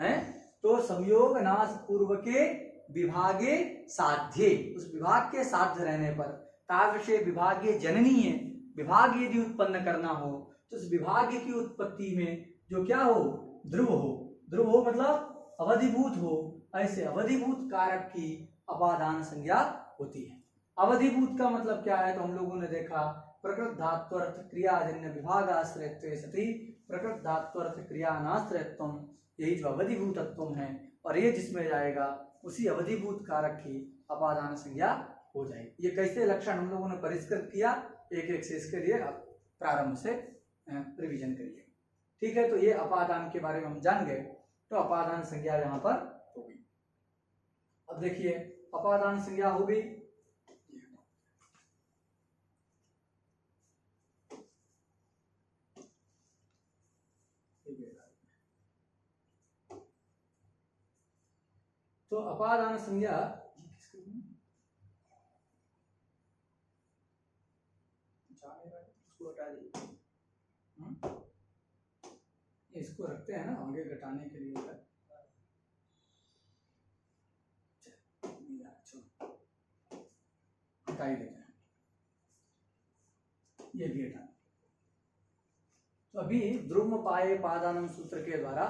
है, तो संयोग नाश पूर्व के विभागे साध्य, उस विभाग के साध्य रहने पर, तादृशे विभागे जननीय, विभाग यदि उत्पन्न करना हो तो उस विभाग की उत्पत्ति में जो क्या हो? ध्रुव हो। ध्रुव हो मतलब अवधिभूत हो। ऐसे अवधिभूत कारक की अपादान संज्ञा होती है। अवधिभूत का मतलब क्या है? तो हम लोगों ने देखा प्रकृत धात्वर्थ क्रियाजन्य विभागाश्रयत्वे सति प्रकृत धात्वर्थ क्रियानाश्रयत्वम, यही जो अवधिभूतत्व है, और ये जिसमें जाएगा उसी अवधिभूत कारक की अपादान संज्ञा हो जाएगी। ये कैसे लक्षण हम लोगों ने परिष्कृत किया, एक एक से इसके लिए आप प्रारंभ से रिवीजन करिए। ठीक है, तो ये अपादान के बारे में हम जान गए। तो अपादान संज्ञा यहाँ पर हो गई। अब देखिए अपादान संज्ञा हो गई। तो अपादान संज्ञा इसको रखते हैं ना आगे घटाने के लिए। हटा ही देते हैं, ये भी हटा। तो अभी द्रुम पाए पादानम सूत्र के द्वारा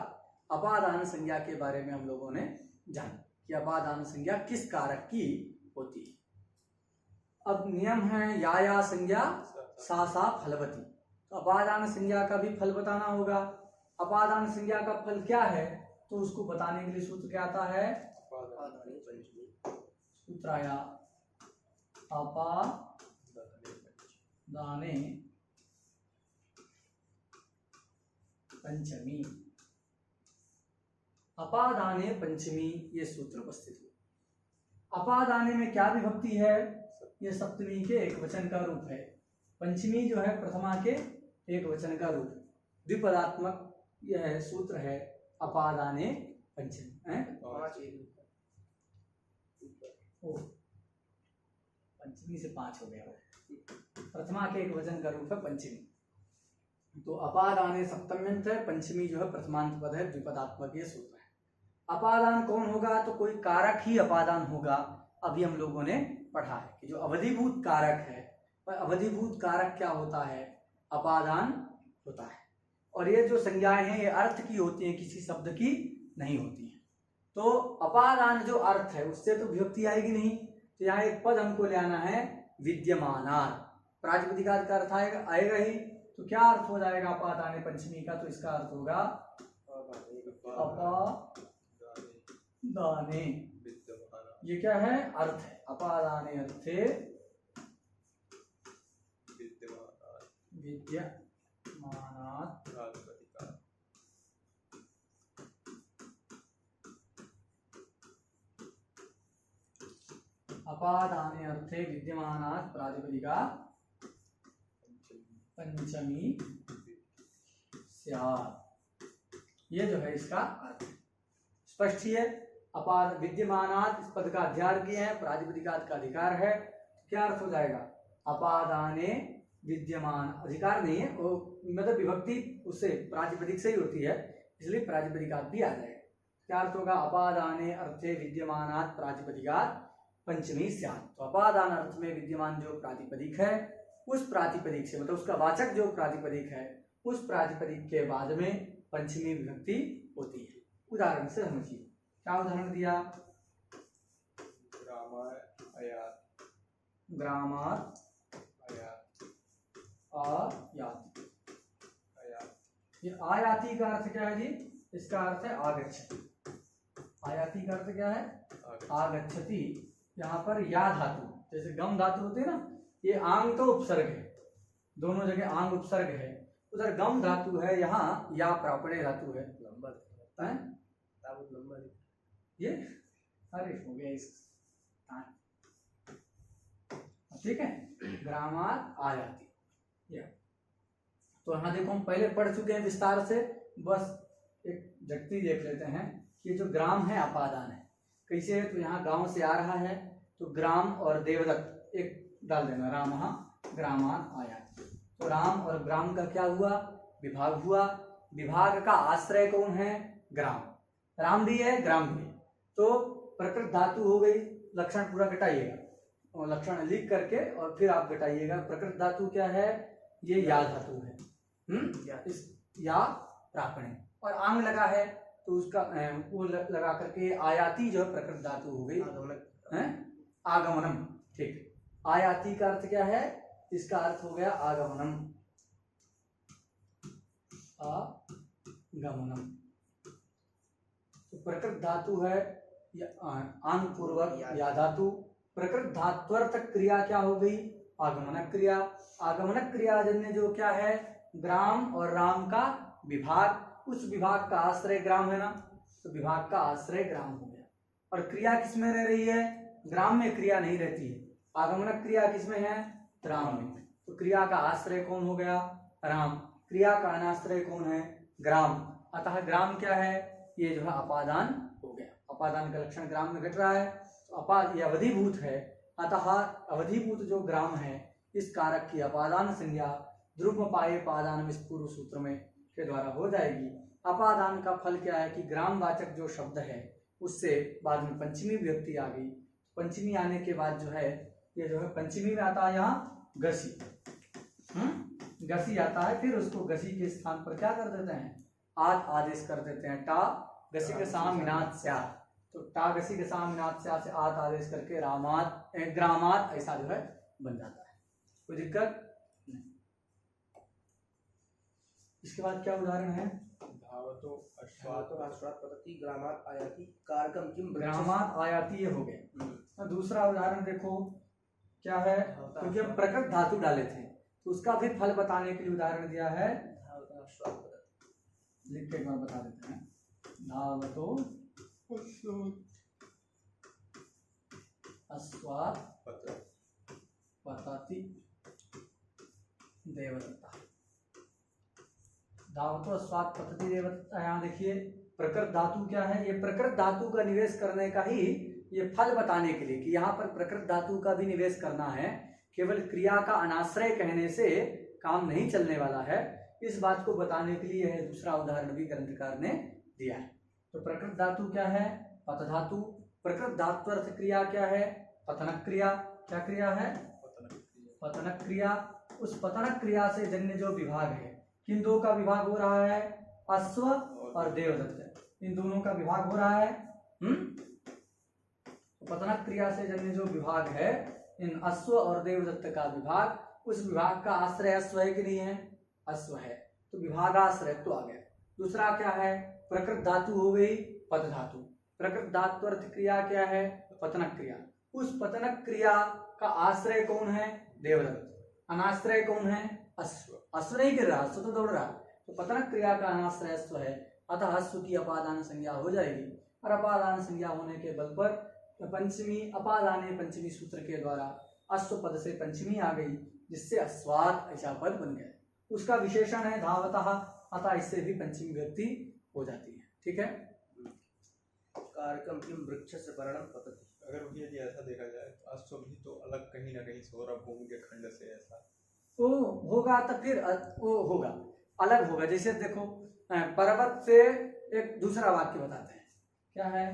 अपादान संज्ञा के बारे में हम लोगों ने जाना कि अपादान संज्ञा किस कारक की होती है। अब नियम है या संज्ञा सा सा फलवती। तो अपादान संज्ञा का भी फल बताना होगा। अपादान संज्ञा का फल क्या है? तो उसको बताने के लिए सूत्र क्या आता है? सूत्राया अपादाने पंचमी, अपादाने पंचमी, ये सूत्र उपस्थित है। अपादाने में क्या विभक्ति है? ये सप्तमी के एक वचन का रूप है। पंचमी जो है प्रथमा के एक वचन का रूप, द्विपदात्मक यह सूत्र है अपादाने पंचमी है। पंचमी से 5 हो गया, प्रथमा के एक वचन का रूप है पंचमी। तो अपादाने सप्तम्यंत है, पंचमी जो है प्रथमांत पद है, द्विपदात्मक ये सूत्र है। अपादान कौन होगा? तो कोई कारक ही अपादान होगा। अभी हम लोगों ने पढ़ा है कि जो अवधिभूत कारक है, वह अवधिभूत कारक क्या होता है? अपादान होता है। और ये जो संज्ञाएं हैं ये अर्थ की होती हैं, किसी शब्द की नहीं होती हैं। तो अपादान जो अर्थ है उससे तो विभक्ति आएगी नहीं, तो यहाँ एक पद हमको ले आना है विद्यमानात्। प्रातिपदिकात् का अर्थ आएगा ही, तो क्या अर्थ हो जाएगा अपादाने पंचमी का? तो इसका अर्थ होगा अपादाने। ये क्या है? अर्थ है। अपादाने अर्थे विद्यमानात् अपादाने अर्थे विद्यमानात् प्रातिपदिका पंचमी स्यात्। ये जो है इसका अर्थ स्पष्ट ही है। अपाद विद्यमानात् इस पद का अध्यार किए हैं, प्रातिपदिकात् का अधिकार है, क्या अर्थ हो जाएगा? अपादाने विद्यमान, अधिकार नहीं है वो, मतलब विभक्ति उससे प्रातिपदिक से ही होती है, इसलिए प्रातिपदिकात् भी आ जाएगा। क्या अर्थ होगा? अपादाने अर्थे विद्यमानात् प्रातिपदिकात् पंचमी स्यात्। तो अपादान अर्थ में विद्यमान जो प्रातिपदिक है उस प्रातिपदिक से, मतलब उसका वाचक जो प्रातिपदिक है उस प्रातिपदिक के बाद में पंचमी विभक्ति होती है। उदाहरण से समझिए, क्या उदाहरण दिया? ग्रामार आयाति। ये आयाति का अर्थ क्या है जी? इसका अर्थ है आगच्छति। आयाति का अर्थ क्या है? आगच्छति। यहाँ पर या धातु, जैसे गम धातु होते हैं ना, ये आंग तो उपसर्ग है, दोनों जगह आंग उपसर्ग है, उधर गम धातु है, यहाँ या प्रापणे धातु है। ये अरे हो गया इस, ठीक है। ग्रामार आयाति। तो यहाँ देखो हम पहले पढ़ चुके हैं विस्तार से, बस एक झटती देख लेते हैं कि जो ग्राम है अपादान है कैसे है। तो यहाँ गांव से आ रहा है तो ग्राम और देवदत्त एक डाल देना, राम ग्रामान आयाति। तो राम और ग्राम का क्या हुआ? विभाग हुआ। विभाग का आश्रय कौन है? ग्राम। राम भी है ग्राम भी है, तो प्रकृत धातु हो गई। लक्षण पूरा घटाइएगा और लक्षण लिख करके और फिर आप घटाइएगा। प्रकृत धातु क्या है? ये या धातु है, इस या प्रापणे, और आंग लगा है तो उसका वो लगा करके आयाति जो है प्रकृत धातु हो गई, आगमनम। ठीक, आयाति का अर्थ क्या है? इसका अर्थ हो गया आगमनम, आगमनम। तो प्रकृत धातु है आंग पूर्वक या धातु। प्रकृत धात्वर्थ क्रिया क्या हो गई? आगमनक क्रिया। आगमनक क्रिया जन्य जो क्या है? ग्राम और राम का विभाग, उस विभाग का आश्रय ग्राम है ना, तो विभाग का आश्रय ग्राम हो गया। और क्रिया किसमें रह रही है? ग्राम में क्रिया नहीं रहती है। आगमनक क्रिया किसमें है? राम में। तो क्रिया का आश्रय कौन हो गया? राम। क्रिया का अनाश्रय कौन है? ग्राम। अतः ग्राम क्या है? ये जो है अपादान हो गया। अपादान का लक्षण ग्राम में घट रहा है, तो अपाद ये अवधिभूत है, अतः अवधिभूत जो ग्राम है इस कारक की अपादान संज्ञा द्रुम पाये पादान इस पूर्व सूत्र में के द्वारा हो जाएगी। अपादान का फल क्या है कि ग्राम वाचक जो शब्द है उससे बाद में पंचमी विभक्ति आ गई। पंचमी आने के बाद जो है ये जो है पंचमी में आता है यहाँ गसी, गसी आता है, फिर उसको गसी के स्थान पर क्या कर देते हैं? आद आदेश कर देते हैं। टा गसी के सामिनात स्या, तो टा गसी के सामिनात स्या से आद आदेश करके रामात ग्रामात ऐसा जो है बन जाता है। कोई दिक्कत नहीं। इसके बाद क्या उदाहरण है? धावतो अश्वातो अश्वात पतति ग्रामात आयाति कारकम किम ग्रामात आयाति, ये हो गया। दूसरा उदाहरण देखो क्या है, क्योंकि हम प्रकृत धातु डाले थे तो उसका भी फल बताने के लिए उदाहरण दिया है। लिख के एक बार बता देते हैं। धावतो अश्वात पतति देवदत्ता। धावतो अश्वात पतति देवदत्ता। यहाँ देखिए प्रकृत धातु क्या है? ये प्रकृत धातु का निवेश करने का ही ये फल बताने के लिए कि यहाँ पर प्रकृत धातु का भी निवेश करना है, केवल क्रिया का अनाश्रय कहने से काम नहीं चलने वाला है, इस बात को बताने के लिए यह दूसरा उदाहरण भी ग्रंथकार ने दिया है। तो प्रकृत धातु क्या है? पत धातु। प्रकृत धात्वर्थ क्रिया क्या है? पतनक क्रिया। क्या क्रिया है? पतनक क्रिया। उस पतनक क्रिया से जन्य जो विभाग है, किन दो का विभाग हो रहा है? अश्व और देवदत्त, इन दोनों का विभाग हो रहा है। पतनक क्रिया से जन्य जो विभाग है, इन अश्व और देवदत्त का विभाग, उस विभाग का आश्रय अश्व है कि नहीं है? अश्व है, तो विभागाश्रय तो आ गया। दूसरा क्या है? प्रकृत धातु हो गई पद धातु। प्रकृत धातु अर्थ क्रिया क्या है? पतनक क्रिया। उस पतनक क्रिया का आश्रय कौन है? देवदत्त। अनाश्रय कौन है? अश्व। अश्व नहीं गिर रहा, अश्व तो दौड़ रहा, तो पतनक क्रिया का अनाश्रय अश्व है, अतः अश्व की अपादान संज्ञा हो जाएगी। और अपादान संज्ञा होने के बल पर पंचमी अपादाने पंचमी सूत्र के द्वारा अश्व पद से पंचमी आ गई, जिससे अश्वात ऐसा पद बन गया। उसका विशेषण है धावतः, अतः इससे भी पंचमी व्यक्ति हो जाती है। ठीक है। कारकम किम वृक्ष से पर्णम पतति। अगर यदि ऐसा देखा जाए तो अश्व भी तो अलग कहीं ना कहीं सौरभ भूमि के खंड से ऐसा वो होगा, तो फिर वो होगा, अलग होगा। जैसे देखो पर्वत से एक दूसरा वाक्य बताते हैं, क्या है?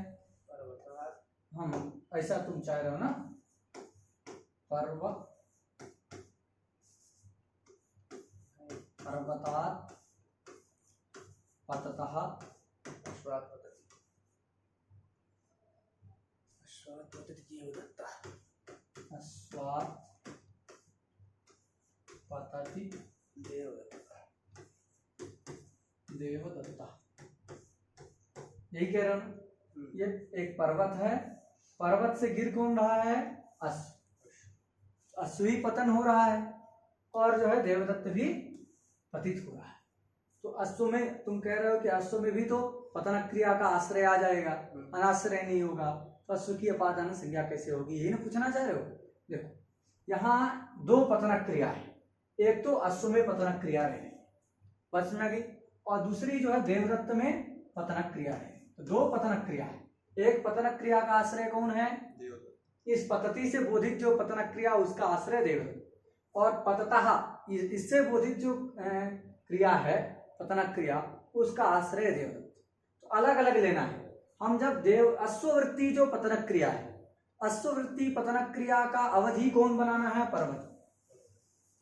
हम ऐसा तुम चाह रहे हो ना, पर्वतात् पततः अश्वात् पतति देवदत्ता। अश्वात् पतति देवदत्ता। यही कह रहा हूं। ये एक पर्वत है, पर्वत से गिर कौन रहा है? अश्व। अश्व ही पतन हो रहा है, और जो है देवदत्त भी पतित हो रहा है। तो अश्व में तुम कह रहे हो कि अश्व में भी तो पतनक क्रिया का आश्रय आ जाएगा, अनाश्रय नहीं होगा, तो अश्व की अपादान संज्ञा कैसे होगी? यही ना पूछना चाह रहे हो। देखो यहाँ दो पतनक क्रिया है, एक तो अश्व में पतनक क्रिया रहे बस में गई, और दूसरी जो है देवदत्त में पतनक क्रिया है। तो दो पतनक क्रिया है। एक पतनक क्रिया का आश्रय कौन है? इस पतति से बोधित जो पतनक क्रिया, उसका आश्रय देवदत्त, और पततः इससे बोधित जो क्रिया है पतनक क्रिया, उसका आश्रय देवदत्त। तो अलग अलग लेना है। हम जब अश्ववृत्ति जो पतनक क्रिया है, अश्ववृत्ति पतनक क्रिया का अवधि कौन बनाना है? पर्वत।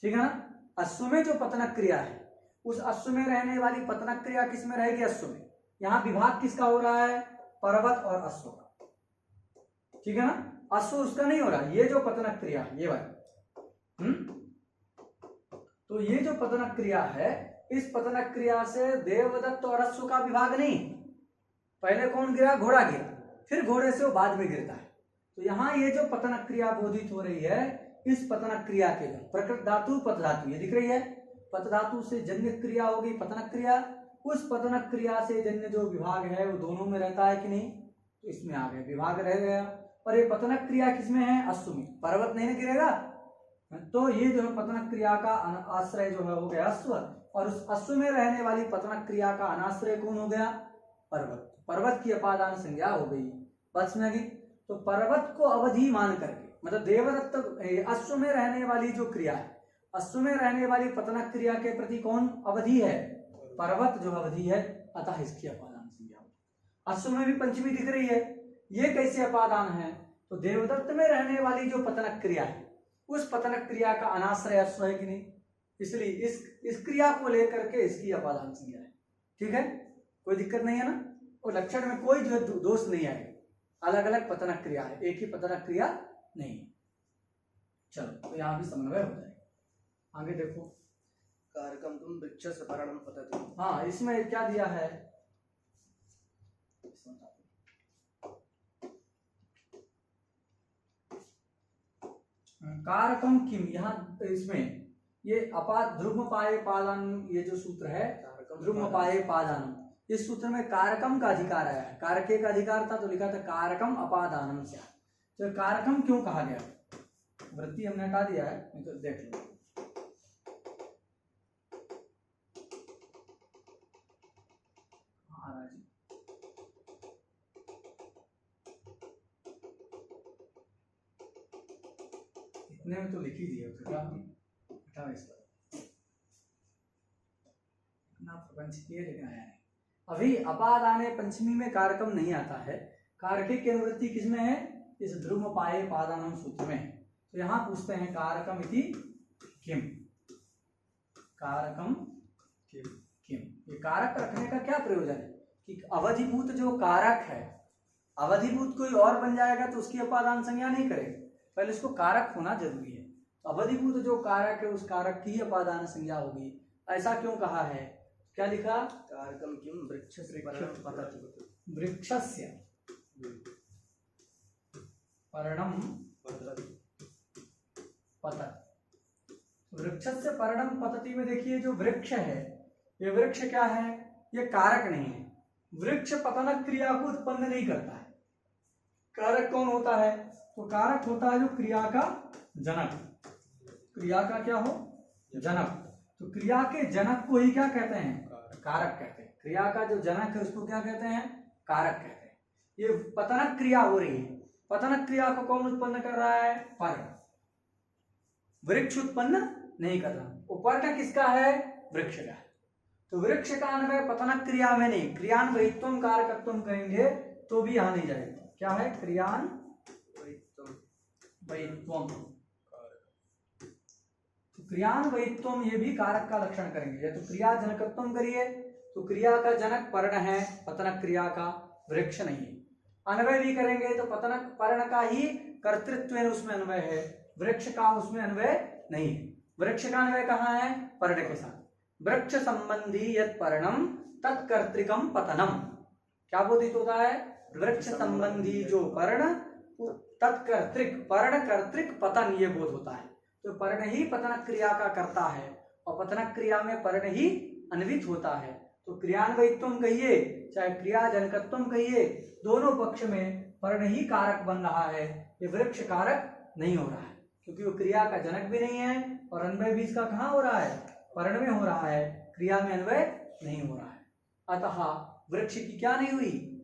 ठीक है ना। अश्व में जो पतनक क्रिया है, उस अश्व में रहने वाली पतनक क्रिया किस में रहेगी? अश्व में। यहाँ विभाग किसका हो रहा है? पर्वत और अश्व का। ठीक है ना। अश्व उसका नहीं हो रहा, ये जो पतनक क्रिया ये वाली। तो ये जो पतनक क्रिया है, इस पतनक क्रिया से देवदत्त और अश्व का विभाग नहीं। पहले कौन गिरा? घोड़ा गिरा, फिर घोड़े से वो बाद में गिरता है। तो यहाँ ये जो पतनक क्रिया बोधित हो रही है, इस पतनक क्रिया के प्रकृत धातु पत धातु ये दिख रही है, पत धातु से जन्य क्रिया होगी पतनक क्रिया। उस पतनक क्रिया से जन्य जो विभाग है वो दोनों में रहता है कि नहीं? तो इसमें आ गया, विभाग रह गया। और ये पतनक क्रिया किसमें है? अश्व में। पर्वत नहीं ना गिरेगा, तो ये जो है पतनक क्रिया का आश्रय जो है हो गया अश्व, और उस अश्व में रहने वाली पतनक क्रिया का अनाश्रय कौन हो गया? पर्वत। पर्वत की अपादान संज्ञा हो गई बस में। तो पर्वत को अवधि मान करके, मतलब देवदत्त अश्व में रहने वाली जो क्रिया है, अश्व में रहने वाली पतनक क्रिया के प्रति कौन अवधि है? पर्वत जो अवधि है, अतः इसकी अपादान संज्ञा। अश्व में भी पंचमी दिख रही है, ये कैसे अपादान है? तो देवदत्त में रहने वाली जो पतनक क्रिया है, उस पतनक क्रिया का अनाश्रय अश्व है कि नहीं? इसलिए इस क्रिया को लेकर के इसकी अपादान संज्ञा है। ठीक है, कोई दिक्कत नहीं है ना। और लक्षण में कोई जो दोष नहीं आएगा। अलग अलग पतनक क्रिया है, एक ही पतनक क्रिया नहीं। चलो, तो यहाँ भी समन्वय हो जाएगा। आगे देखो, कारकम तुम वृक्ष से पर्णम पतति। हाँ, इसमें क्या दिया है? कारकम किम, यहाँ इसमें ये ध्रुव पाए पादान, ये जो सूत्र है ध्रुव पाए पादान, इस सूत्र में कारकम का अधिकार आया है। कारके का अधिकार था तो लिखा था कारकम अपादानम से। तो कारकम क्यों कहा गया? वृत्ति हमने हटा दिया है, नहीं तो देख लो। इतने में तो लिख ही दिए थे, हटाओ इसको। इतना प्रपंच किए लेकिन आया नहीं। अभी अपादाने पंचमी में कारकम नहीं आता है। कारके की अनुवृत्ति किसमें है? इस ध्रुवपाये पादानम सूत्र में। तो यहाँ पूछते हैं कारकम इति किम, कारकम किम किम, ये कारक रखने का क्या प्रयोजन है कि अवधिभूत जो कारक है, अवधिभूत कोई और बन जाएगा तो उसकी अपादान संज्ञा नहीं करेगा, पहले इसको कारक होना जरूरी है। तो अवधिभूत जो कारक है उस कारक की अपादान संज्ञा होगी। ऐसा क्यों कहा है, क्या लिखा, कारकम किम वृक्षस्य पर्णम पतति, वृक्षस्य पर्णम पतति। वृक्षस्य पर्णम पतति में देखिए जो वृक्ष है, ये वृक्ष क्या है, ये कारक नहीं है। वृक्ष पतन क्रिया को उत्पन्न नहीं करता है। कारक कौन होता है, तो कारक होता है जो क्रिया का जनक, क्रिया का क्या हो, जनक। तो क्रिया के जनक को ही क्या कहते हैं, कारक कहते हैं। क्रिया का जो जनक है उसको क्या कहते हैं, कारक कहते हैं। ये पतनक क्रिया हो रही है, पतनक क्रिया को कौन उत्पन्न कर रहा है, पर्ण। वृक्ष उत्पन्न नहीं कर रहा, उपर्ण किसका है, वृक्ष का। तो वृक्ष का अन्वय पतनक क्रिया में नहीं, क्रियान्वयित्वम कारकत्वम कहेंगे तो भी यहां नहीं जाएगा। क्या है, क्रियान्वयित्वम, तो क्रियान्वयित्वम ये भी कारक का लक्षण करेंगे। तो क्रिया जनकत्वम करिए, तो क्रिया का जनक पर्ण है, पतनक क्रिया का वृक्ष नहीं है। अन्वय भी करेंगे तो पतनक पर्ण का ही कर्तृत्व उसमें अन्वय है, वृक्ष का उसमें अन्वय नहीं है। वृक्ष का अन्वय कहाँ है, पर्ण के साथ। वृक्ष संबंधी यत् पर्णम तत्कर्तृकम पतनम, क्या बोधित होता है, वृक्ष संबंधी जो पर्ण तत्कर्तृक, पर्ण कर्तृक पतन, ये बोध होता है। तो पर्ण ही पतनक क्रिया का करता है और पतनक क्रिया में पर्ण ही अन्वित होता है। तो क्रियान्वयित्वम कहिए चाहे क्रिया जनकत्वम कहिए, दोनों पक्ष में पर्ण ही कारक बन रहा है। ये वृक्ष कारक नहीं हो रहा है क्योंकि वो क्रिया का जनक भी नहीं है और अन्वय भी इसका कहाँ हो रहा है, पर्ण में हो रहा है, क्रिया में अन्वय नहीं हो रहा है। अतः वृक्ष की क्या नहीं हुई,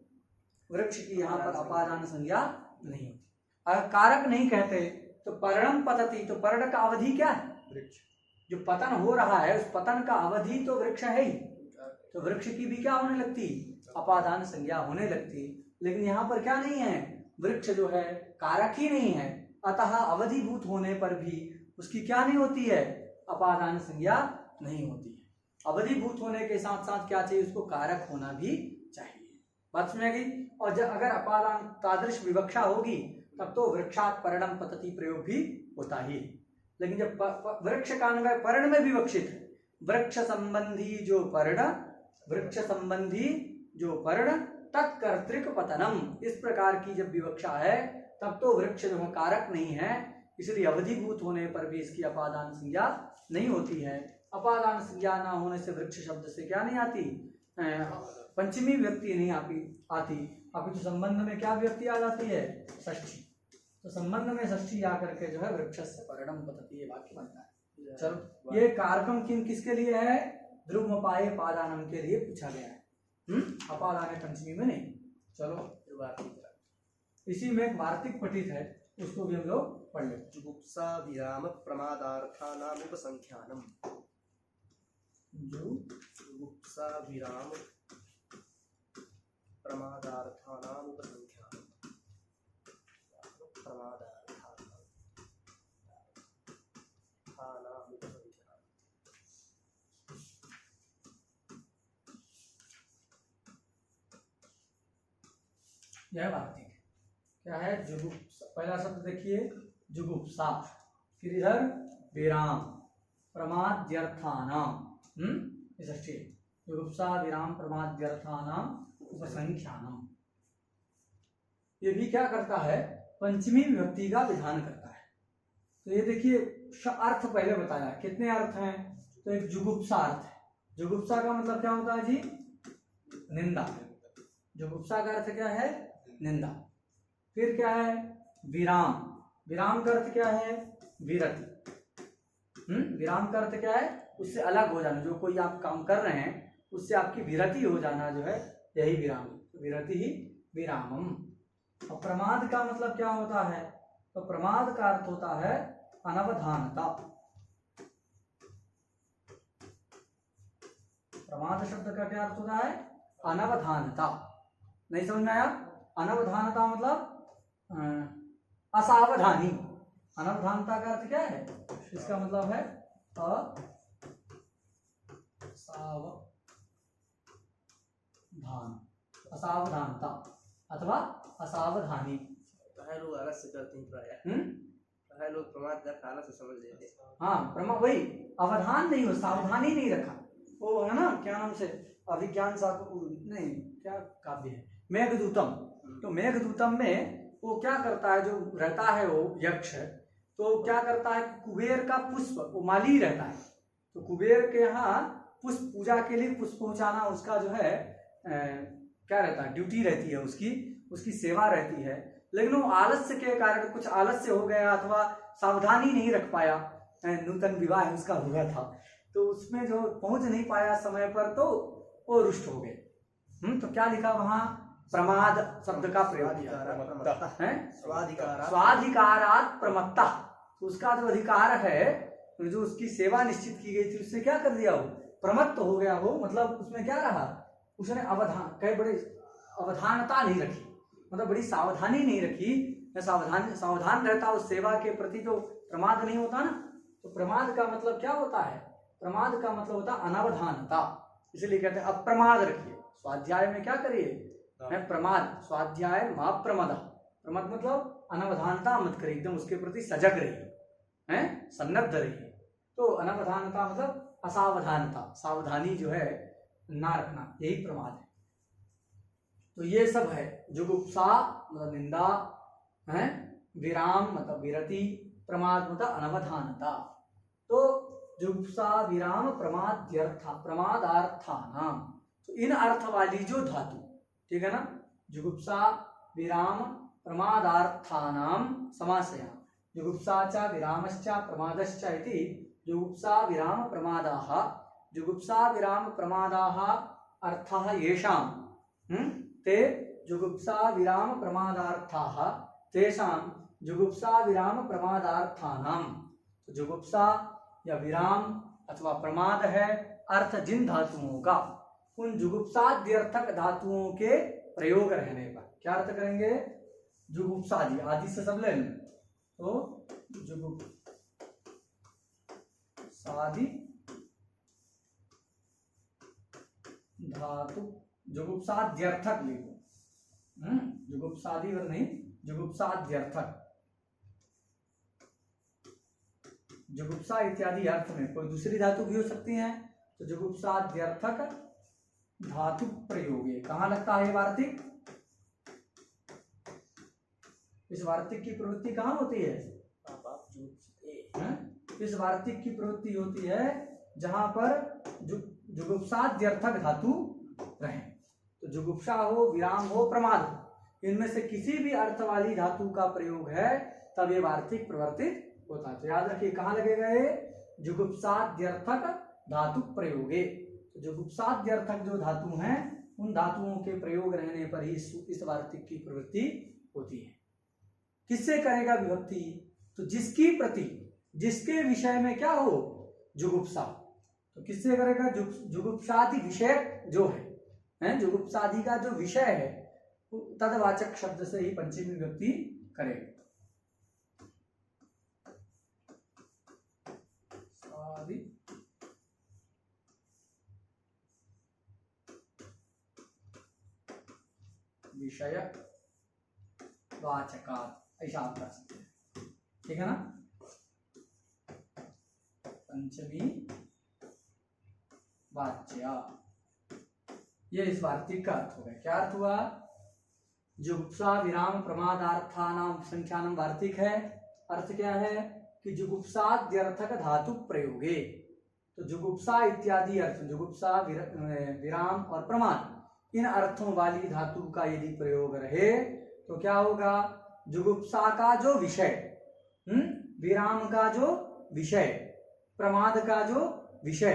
वृक्ष की यहाँ पर अपादान संज्ञा नहीं होती। अगर कारक नहीं कहते तो पर्णम पतति, तो पर्ण का अवधि क्या है, वृक्ष, जो पतन हो रहा है उस पतन का अवधि तो वृक्ष है ही, तो वृक्ष की भी क्या होने लगती, अपादान संज्ञा होने लगती। लेकिन यहाँ पर क्या नहीं है, वृक्ष जो है कारक ही नहीं है, अतः अवधिभूत होने पर भी उसकी क्या नहीं होती है, अपादान संज्ञा नहीं होती है। अवधिभूत होने के साथ साथ क्या चाहिए, उसको कारक होना भी चाहिए। बात समझ गई। और जब अगर अपादान तादृश विवक्षा होगी तब तो वृक्षात पर्णम पतति प्रयोग भी होता ही। लेकिन जब वृक्ष का अन्वय पर्ण में विवक्षित है, वृक्ष संबंधी जो पर्ण, वृक्ष संबंधी जो पर्ण तत्कर्तृक पतनम, इस प्रकार की जब विवक्षा है तब तो वृक्ष जो है कारक नहीं है, इसलिए अवधिभूत होने पर भी इसकी अपादान संज्ञा नहीं होती है। अपादान संज्ञा ना होने से वृक्ष शब्द से क्या नहीं आती, पंचमी व्यक्ति नहीं आती, अपितु संबंध में क्या व्यक्ति आ जाती है, षष्ठी। तो संबंध में षष्ठी आकर के जो है वृक्षस्य पर्णम पतति, ये वाक्य बनता है। चलो, ये कारकम किम किसके लिए है, ध्रुवपाये पादानम के लिए पूछा गया है। अपादान पंचमी में नहीं। चलो, इसी में एक वार्तिक पठित है, उसको भी हम लोग पढ़ लेते। जुगुप्सा विराम प्रमादार्थानाम उपसंख्यानम, जुगुप्सा विराम प्रमादार्थानाम उपसंख्यानम, प्रमादार्थानाम उपसंख्यानम। यह वार्तिक क्या है, जुगुप्सा, पहला शब्द देखिए जुगुप्सा, फिर इधर विराम प्रमाद्यर्थानाम, जुगुप्सा विराम प्रमाद्यर्थानाम उपसंख्यानम। ये भी क्या करता है, पंचमी विभक्ति का विधान करता है। तो ये देखिए अर्थ पहले बताया, कितने अर्थ हैं, तो एक जुगुप्सा अर्थ है। जुगुप्सा का मतलब क्या होता है जी, निंदा। जुगुप्सा का अर्थ क्या है, निंदा। फिर क्या है, विराम, विराम का अर्थ क्या है, विरति। विराम का अर्थ क्या है, उससे अलग हो जाना, जो कोई आप काम कर रहे हैं उससे आपकी विरति हो जाना जो है, यही विराम, विरति ही विरामम। और प्रमाद का मतलब क्या होता है, तो प्रमाद का अर्थ होता है अनवधानता। प्रमाद शब्द का क्या अर्थ होता है, अनवधानता। नहीं समझ में आया, अनवधानता मतलब असावधानी। अनवधानता का अर्थ क्या है? इसका मतलब है असावधानता अथवा असावधानी। प्राय लोग आलस्य करते हैं, प्राय लोग प्रमाद का आलस्य समझ लेते हैं। हाँ, वही अवधान नहीं हो, सावधानी नहीं रखा। वो है ना, क्या नाम से, अभिज्ञान नहीं, क्या काव्य है, मेघदूतम। तो मेघदूतम में वो क्या करता है, जो रहता है वो यक्ष, तो क्या करता है, कुबेर का पुष्प, वो माली रहता है, तो कुबेर के यहाँ पुष्प पूजा के लिए पुष्प पहुंचाना उसका जो है क्या रहता है, ड्यूटी रहती है, उसकी सेवा रहती है। लेकिन वो आलस्य के कारण, कुछ आलस्य हो गया अथवा सावधानी नहीं रख पाया, नूतन विवाह उसका हुआ था, तो उसमें जो पहुंच नहीं पाया समय पर, तो वो रुष्ट हो गए। तो क्या लिखा वहां, प्रमाद शब्द का प्रयोग किया है, स्वाधिकारात प्रमत्ता। तो उसका जो अधिकार है, जो उसकी सेवा निश्चित की गई थी, उससे क्या कर दिया, वो प्रमत्त हो गया हो। मतलब उसमें क्या रहा, उसने कई बड़ी अवधानता नहीं रखी, मतलब बड़ी सावधानी नहीं रखी। सावधान रहता उस सेवा के प्रति, जो प्रमाद नहीं होता ना। तो प्रमाद का मतलब क्या होता है, प्रमाद का मतलब होता है अनवधानता, इसलिए कहते हैं अप्रमाद रखिए। स्वाध्याय में क्या करिए, है प्रमाद, स्वाध्याय मा प्रमदा। प्रमाद मतलब अनवधानता मत करिए, एकदम उसके प्रति सजग रहिए, हैं, सन्नद्ध रहिए। तो अनवधानता मतलब असावधानता, सावधानी जो है ना रखना, यही प्रमाद है। तो ये सब है, जुगुप्सा मतलब निंदा, है, विराम मतलब विरति, प्रमाद मतलब अनवधानता। तो जुगुप्सा विराम प्रमादार्थानाम, तो इन अर्थ वाली जो धातु, ठीक है ना, जुगुप्सा विराम प्रमादार्थानाम समासया, जुगुप्सा च विरामश्च प्रमादश्च इति जुगुप्सा विराम प्रमादाः, जुगुप्सा विराम प्रमादाः अर्थः येषां, ते जुगुप्सा विराम प्रमादार्थाः तेषां जुगुप्सा विराम प्रमादार्थानां। तो जुगुप्सा या विराम अथवा प्रमाद है अर्थ जिन धातुओं का, उन जुगुप्साद्यर्थक धातुओं के प्रयोग रहने पर क्या अर्थ करेंगे, जुगुप्सादि, आदि से सब ले लें, तो जुगुप्सादि धातु, जुगुप्साद्यर्थक लिखो, जुगुप्सादि और नहीं, जुगुप्साद्यर्थक, जुगुप्सा इत्यादि अर्थ में कोई दूसरी धातु भी हो सकती है। तो जुगुप्साद्यर्थक धातु प्रयोग कहाँ लगता है वार्तिक, इस वार्तिक की प्रवृत्ति कहाँ होती है, इस वार्तिक की प्रवृत्ति होती है जहां पर जुगुप्साद्यर्थक धातु रहे। तो जुगुप्सा हो, विराम हो, प्रमाद हो, इनमें से किसी भी अर्थ वाली धातु का प्रयोग है तब ये वार्तिक प्रवर्तित होता है। तो याद रखिए कहाँ लगेगा ये, जुगुप्साद्यर्थक धातु प्रयोगे। तो जुगुप्साद्यर्थक जो धातु हैं उन धातुओं के प्रयोग रहने पर ही इस वार्तिक की प्रवृत्ति होती है। किससे करेगा विभक्ति, तो जिसकी प्रति, जिसके विषय में क्या हो, जुगुप्सा, तो किससे करेगा, जुगुप्सादि विषय जो है, जुगुप्सादि का जो विषय है तदवाचक शब्द से ही पंचमी विभक्ति करेगा। विषय वाचका, ऐसा आप कर सकते हैं, ठीक है ना। पंचमी वाच्या, ये इस वार्तिक का अर्थ हो गया। क्या अर्थ हुआ, जुगुप्सा विराम प्रमादार्थानाम संख्यानम वार्तिक है। अर्थ क्या है कि जुगुप्साद्यर्थक धातु प्रयोगे, तो जुगुप्सा इत्यादि अर्थ, जुगुप्सा विराम और प्रमाद, इन अर्थों वाली धातु का यदि प्रयोग रहे तो क्या होगा, जुगुप्सा का जो विषय, विराम का जो विषय, प्रमाद का जो विषय,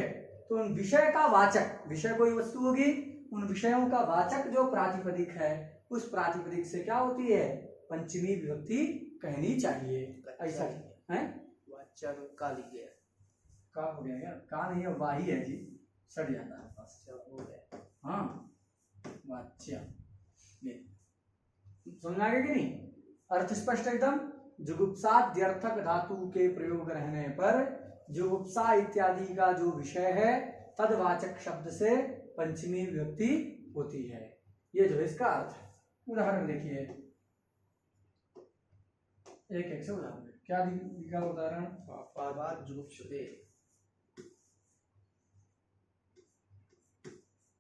तो उन विषय का वाचक, विषय कोई वस्तु होगी, उन विषयों का वाचक जो प्रातिपदिक है, उस प्रातिपदिक से क्या होती है, पंचमी विभक्ति कहनी चाहिए। ऐसा है, वाच्या का लिख गया, का हो गया, का नहीं है, वाही है जी, सड़ जाता है पास, हो गया, हाँ, वाच्या। समझ आ गया कि नहीं, अर्थ स्पष्ट एकदम। जुगुप्साद्यर्थक धातु के प्रयोग रहने पर जुगुप्सा इत्यादि का जो विषय है तदवाचक शब्द से पंचमी विभक्ति होती है। ये जो है इसका अर्थ है। उदाहरण देखिए, एक एक से उदाहरण क्या दिखा उदाहरण। पापाद जुगुप्सते,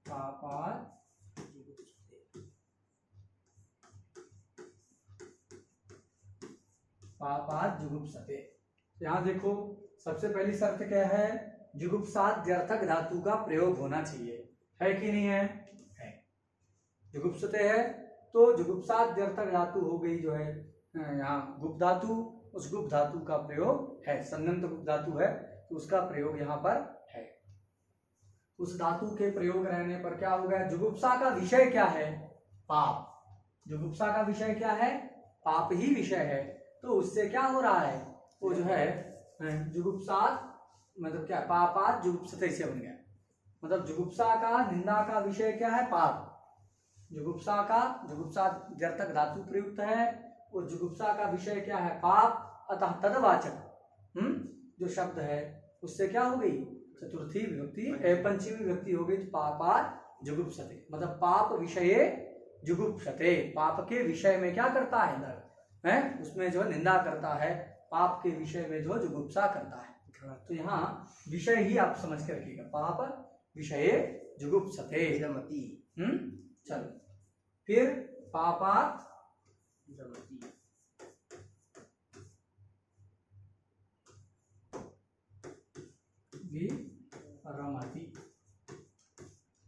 पापाद पापाद जुगुप्सते। यहाँ देखो सबसे पहली शर्त क्या है, जुगुप्साद्यर्थक धातु का प्रयोग होना चाहिए, है कि नहीं है? जुगुप्सते है तो जुगुप्साद्यर्थक धातु हो गई जो है यहाँ गुप्त धातु, उस गुप्त धातु का प्रयोग है, संगंत गुप्त धातु है तो उसका प्रयोग यहाँ पर है। उस धातु के प्रयोग रहने पर क्या हो गया, जुगुप्सा का विषय क्या है? पाप। जुगुप्सा का विषय क्या है? पाप ही विषय है, तो उससे क्या हो रहा है, वो जो है जुगुप्सात मतलब क्या, पापात जुगुप्सते से बन गया। मतलब जुगुप्सा का निंदा का विषय क्या है? पाप। जुगुप्सा का जुगुप्साद्यर्थक धातु प्रयुक्त है और जुगुप्सा का विषय क्या है? पाप। अतः तदवाचक जो शब्द है उससे क्या हो गई, चतुर्थी विभक्ति पंचमी विभक्ति हो गई, तो पापात जुगुप्सते। मतलब पाप विषये जुगुप्सते, पाप के विषय में क्या करता है, उसमें जो निंदा करता है, पाप के विषय में जो जुगुप्सा करता है। तो यहाँ विषय ही आप समझ कर रखिएगा, पाप विषये जुगुप्सते। चलो फिर पापात विरमति,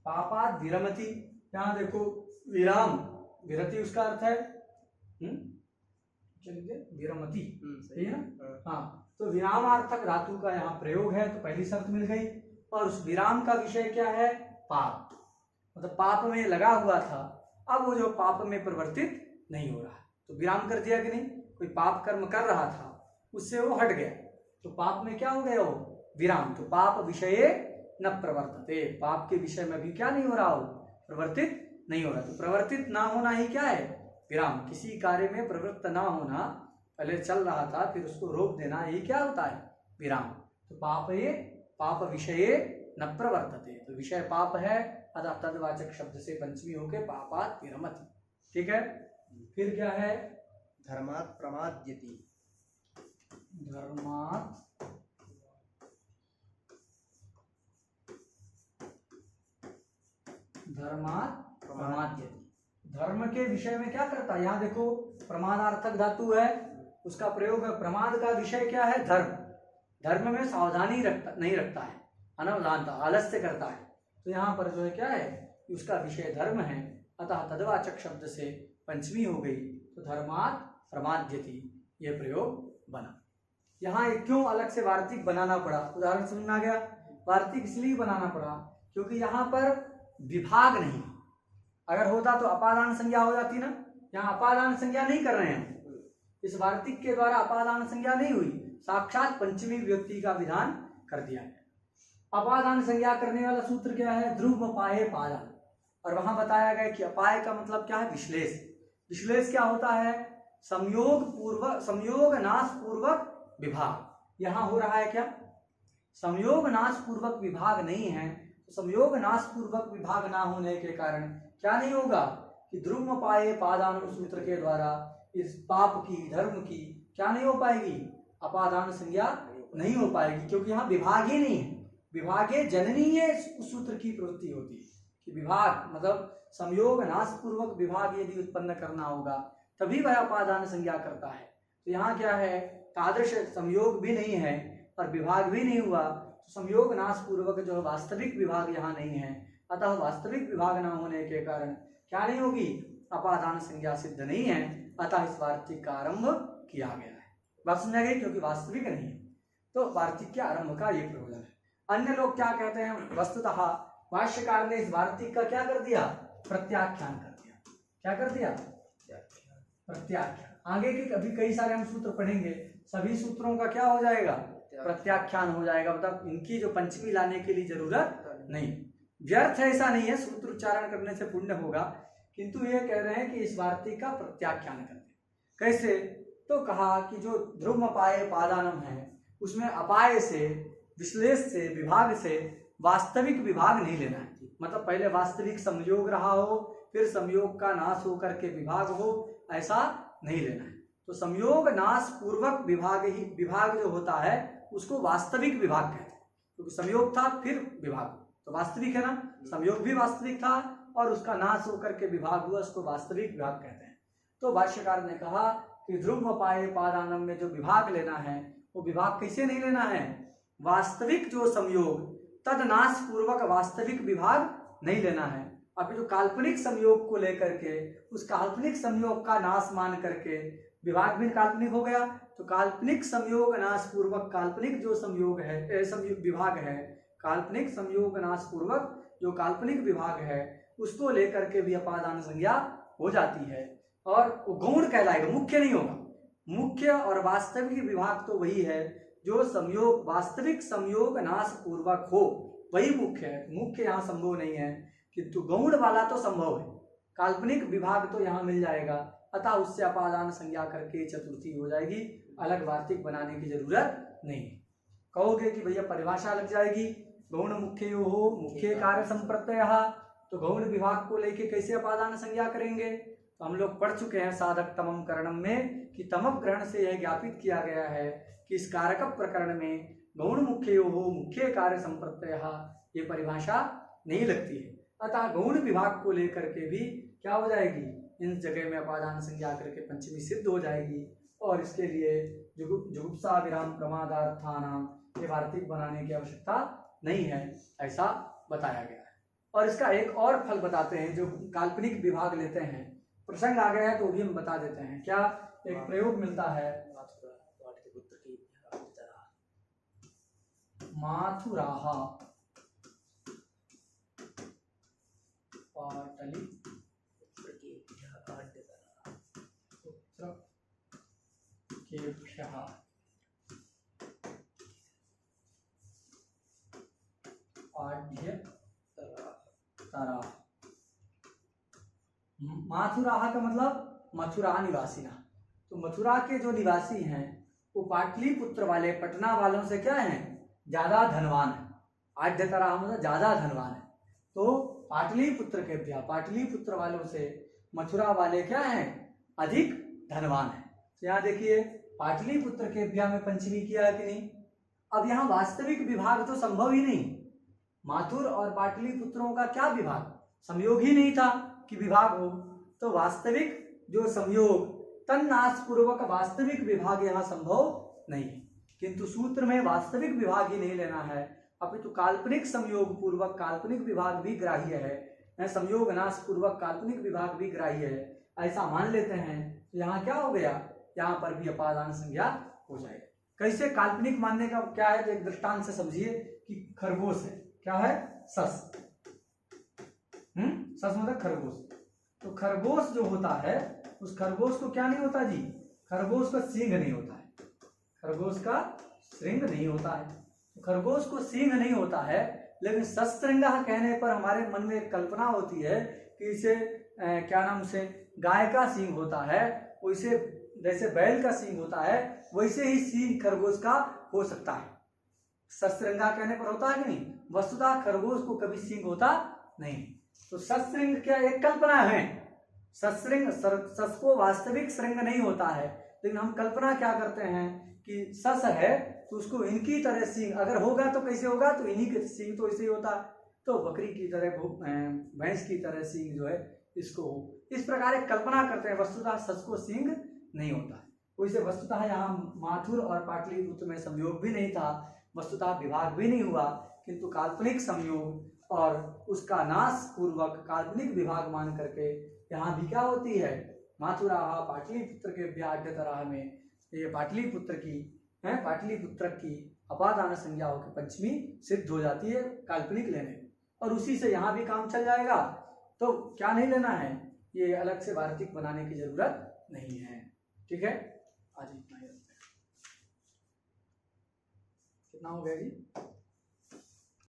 पापात विरमति। यहाँ देखो विराम, विरति उसका अर्थ है विरमति, सही है ना? हाँ, तो विरामार्थक धातु का यहाँ प्रयोग है, तो पहली शर्त मिल गई। और उस विराम का विषय क्या है? पाप। मतलब पाप में लगा हुआ था, अब वो जो पाप में परिवर्तित नहीं हो रहा, तो विराम कर दिया कि नहीं। कोई पाप कर्म कर रहा था, उससे वो हट गया, तो पाप में क्या हो गया, वो विराम। तो पाप विषये न प्रवर्तते, पाप के विषय में भी क्या नहीं हो रहा, हो प्रवर्तित नहीं हो रहा। तो प्रवर्तित ना होना ही क्या है? विराम। किसी कार्य में प्रवृत्त ना होना, पहले चल रहा था फिर उसको रोक देना, यही क्या होता है? विराम। तो पाप विषये न प्रवर्तते, तो विषय पाप है, अतः तदवाचक शब्द से पंचमी होके पापात विरमति। ठीक है, फिर क्या है? धर्मात् प्रमाद्यति, धर्मात् प्रमाद्यति। धर्म के विषय में क्या करता है? यहाँ देखो प्रमादार्थक धातु है, उसका प्रयोग है। प्रमाद का विषय क्या है? धर्म। धर्म में सावधानी नहीं रखता है, अनवधानता, आलस्य करता है। तो यहाँ पर जो है क्या है, उसका विषय धर्म है, अतः तदवाचक शब्द से पंचमी हो गई, तो धर्मात् प्रमाद्यति ये प्रयोग बना। यहाँ क्यों अलग से वार्तिक बनाना पड़ा? उदाहरण समझ में आ गया। वार्तिक इसलिए बनाना पड़ा क्योंकि यहाँ पर विभाग नहीं, अगर होता तो अपादान संज्ञा हो जाती ना। यहाँ अपादान संज्ञा नहीं कर रहे हैं, इस वार्तिक के द्वारा अपादान संज्ञा नहीं हुई, साक्षात पंचमी विभक्ति का विधान कर दिया गया। अपादान संज्ञा करने वाला सूत्र क्या है? ध्रुव पाये पादान। और वहां बताया गया कि अपाय का मतलब क्या है? विश्लेष। विश्लेष क्या होता है? संयोग नाश पूर्वक विभाग। यहाँ हो रहा है क्या? संयोग नाश पूर्वक विभाग नहीं है, तो संयोग नाश पूर्वक विभाग ना होने के कारण क्या नहीं होगा कि ध्रुव पाये पादान सूत्र के द्वारा इस पाप की, धर्म की क्या नहीं हो पाएगी? अपादान संज्ञा नहीं हो पाएगी, क्योंकि यहाँ विभाग ही नहीं है। विभागे जननीय उस सूत्र की प्रवृत्ति होती है कि विभाग मतलब संयोग नाश पूर्वक विभाग यदि उत्पन्न करना होगा तभी वह अपादान संज्ञा करता है। तो यहाँ क्या है? तादृश संयोग भी नहीं है और विभाग भी नहीं हुआ, तो संयोग नाश पूर्वक जो वास्तविक विभाग यहाँ नहीं है, अतः वास्तविक विभाग न होने के कारण क्या नहीं होगी? अपादान संज्ञा सिद्ध नहीं है, अतः इस वार्तिक का आरंभ किया गया है। बात समझा गई? क्योंकि वास्तविक नहीं है, तो वार्तिक के आरंभ का ये प्रयोजन है। अन्य लोग क्या कहते हैं? वस्तुतः भाष्यकार ने इस वार्तिक का क्या कर दिया? प्रत्याख्यान कर दिया। क्या कर दिया? प्रत्याख्यान। आगे के अभी कई सारे हम सूत्र पढ़ेंगे, सभी सूत्रों का क्या हो जाएगा? प्रत्याख्यान हो जाएगा। मतलब इनकी जो पंचमी लाने के लिए जरूरत नहीं। व्यर्थ ऐसा नहीं है, सूत्र उच्चारण करने से पुण्य होगा, किंतु ये कह रहे हैं कि इस वार्तिक का प्रत्याख्यान कर दे। कैसे? तो कहा कि जो ध्रुव अपाय पादानम है उसमें अपाय से, विश्लेष से, विभाग से वास्तविक विभाग नहीं लेना है। मतलब पहले वास्तविक संयोग रहा हो, फिर संयोग का नाश होकर के विभाग हो, ऐसा नहीं लेना है। तो संयोग नाश पूर्वक विभाग जो होता है उसको वास्तविक विभाग कहते हैं, क्योंकि संयोग था फिर विभाग, तो वास्तविक है ना, संयोग भी वास्तविक था और उसका नाश होकर के विभाग हुआ, उसको वास्तविक विभाग कहते हैं। तो भाष्यकार ने कहा कि ध्रुव अपाय पादानम में जो विभाग लेना है वो विभाग कैसे नहीं लेना है, वास्तविक जो संयोग तद नाश पूर्वक वास्तविक विभाग नहीं लेना है। अब जो काल्पनिक संयोग को लेकर के उस काल्पनिक संयोग का नाश मान करके विभाग भी काल्पनिक हो गया, तो काल्पनिक संयोग नाश पूर्वक काल्पनिक जो संयोग है, विभाग है, काल्पनिक संयोग नाश पूर्वक जो काल्पनिक विभाग है उसको लेकर के भी अपादान संज्ञा हो जाती है और वो गौण कहलाएगा, मुख्य नहीं होगा। मुख्य और वास्तविक विभाग तो वही है जो संयोग, वास्तविक संयोग नाश पूर्वक हो, वही मुख्य है। मुख्य यहाँ संभव नहीं है, किंतु गौण वाला तो संभव है। काल्पनिक विभाग तो यहाँ मिल जाएगा, अतः उससे अपादान संज्ञा करके चतुर्थी हो जाएगी, अलग वार्तिक बनाने की जरूरत नहीं है। कहोगे कि भैया परिभाषा लग जाएगी, गौण मुख्य हो मुख्य कार्य संप्रत्यय, तो गौण विभाग को लेके कैसे अपादान संज्ञा करेंगे। तो हम लोग पढ़ चुके हैं साधक तमम करणम में कि तमप ग्रहण से यह ज्ञापित किया गया है कि इस कारक प्रकरण में गौण मुख्य हो मुख्य कार्य संप्रत्यय ये परिभाषा नहीं लगती है, अतः गौण विभाग को लेकर के भी क्या हो जाएगी, इन जगह में अपादान संज्ञा करके पंचमी सिद्ध हो जाएगी और इसके लिए जुगुप्सा विराम प्रमादार्थानाम ये वार्तिक बनाने की आवश्यकता नहीं है, ऐसा बताया गया है। और इसका एक और फल बताते हैं, जो काल्पनिक विभाग लेते हैं, प्रसंग आ गया है तो भी हम बता देते हैं। क्या एक प्रयोग मिलता है, माथुराहा पुत्रकेभ्यः आढ्यतरा। माथुराहा का मतलब मथुरा निवासीना, तो मथुरा के जो निवासी हैं वो पाटलिपुत्र वाले, पटना वालों से क्या हैं, ज्यादा धनवान है। आढ्यतरा मतलब ज्यादा धनवान है, तो पाटलिपुत्र के भ्या, पाटलिपुत्र वालों से मथुरा वाले क्या हैं, अधिक धनवान है। तो यहाँ देखिए पाटलिपुत्र के भ्या में पंचमी किया है कि नहीं। अब यहाँ वास्तविक विभाग तो संभव ही नहीं, माथुर और पाटलिपुत्रों का क्या विभाग, संयोग ही नहीं था कि विभाग हो, तो वास्तविक जो संयोग तन्नाश पूर्वक वास्तविक विभाग यहाँ संभव नहीं है। किंतु सूत्र में वास्तविक विभाग ही नहीं लेना है, अपितु काल्पनिक संयोग पूर्वक काल्पनिक विभाग भी ग्राह्य है, संयोग नाश पूर्वक काल्पनिक विभाग भी ग्राह्य है, ऐसा मान लेते हैं। तो यहाँ क्या हो गया, यहाँ पर भी अपादान संज्ञा हो जाएगा। कैसे काल्पनिक मानने का क्या है, तो एक दृष्टांत से समझिए कि खरगोश है, क्या है, सस, सस मतलब खरगोश। तो खरगोश जो होता है उस खरगोश को क्या नहीं होता जी, खरगोश का सींग नहीं होता है, खरगोश का श्रृंग नहीं होता है। तो खरगोश को सींग नहीं होता है, लेकिन सश्रृंगा कहने पर हमारे मन में एक कल्पना होती है कि इसे क्या नाम से गाय का सींग होता है, वैसे जैसे बैल का सींग होता है वैसे ही सींग खरगोश का हो सकता है। सश्रृंगा कहने पर होता है कि नहीं, वस्तुतः खरगोश को कभी सींग होता नहीं। तो सश्रृंग क्या एक कल्पना है, सश्रृंग सस को वास्तविक श्रृंग नहीं होता है, लेकिन हम कल्पना क्या करते हैं कि सस है तो उसको इनकी तरह सींग अगर होगा तो कैसे होगा, तो इन्हीं के सींग तो ऐसे ही होता है, तो बकरी की तरह भैंस की तरह सींग जो है इसको हो, इस प्रकार एक कल्पना करते हैं। वस्तुतः सस को सींग नहीं होता है, वैसे वस्तुतः यहाँ माथुर और पाटलिपुत्र में संयोग भी नहीं था, वस्तुतः विभाग भी नहीं हुआ, किंतु काल्पनिक संयोग और उसका नाश पूर्वक काल्पनिक विभाग मान करके यहाँ भी क्या होती है, माथुरा पाटलिपुत्र के व्याढ्यतराह में ये पाटलिपुत्र की है, पाटलिपुत्र की अपादान संज्ञा होकर पंचमी सिद्ध हो जाती है काल्पनिक लेने, और उसी से यहाँ भी काम चल जाएगा। तो क्या नहीं लेना है, ये अलग से वार्तिक बनाने की जरूरत नहीं है। ठीक है, आज इतना ही रखते हैं। कितना हो गया जी।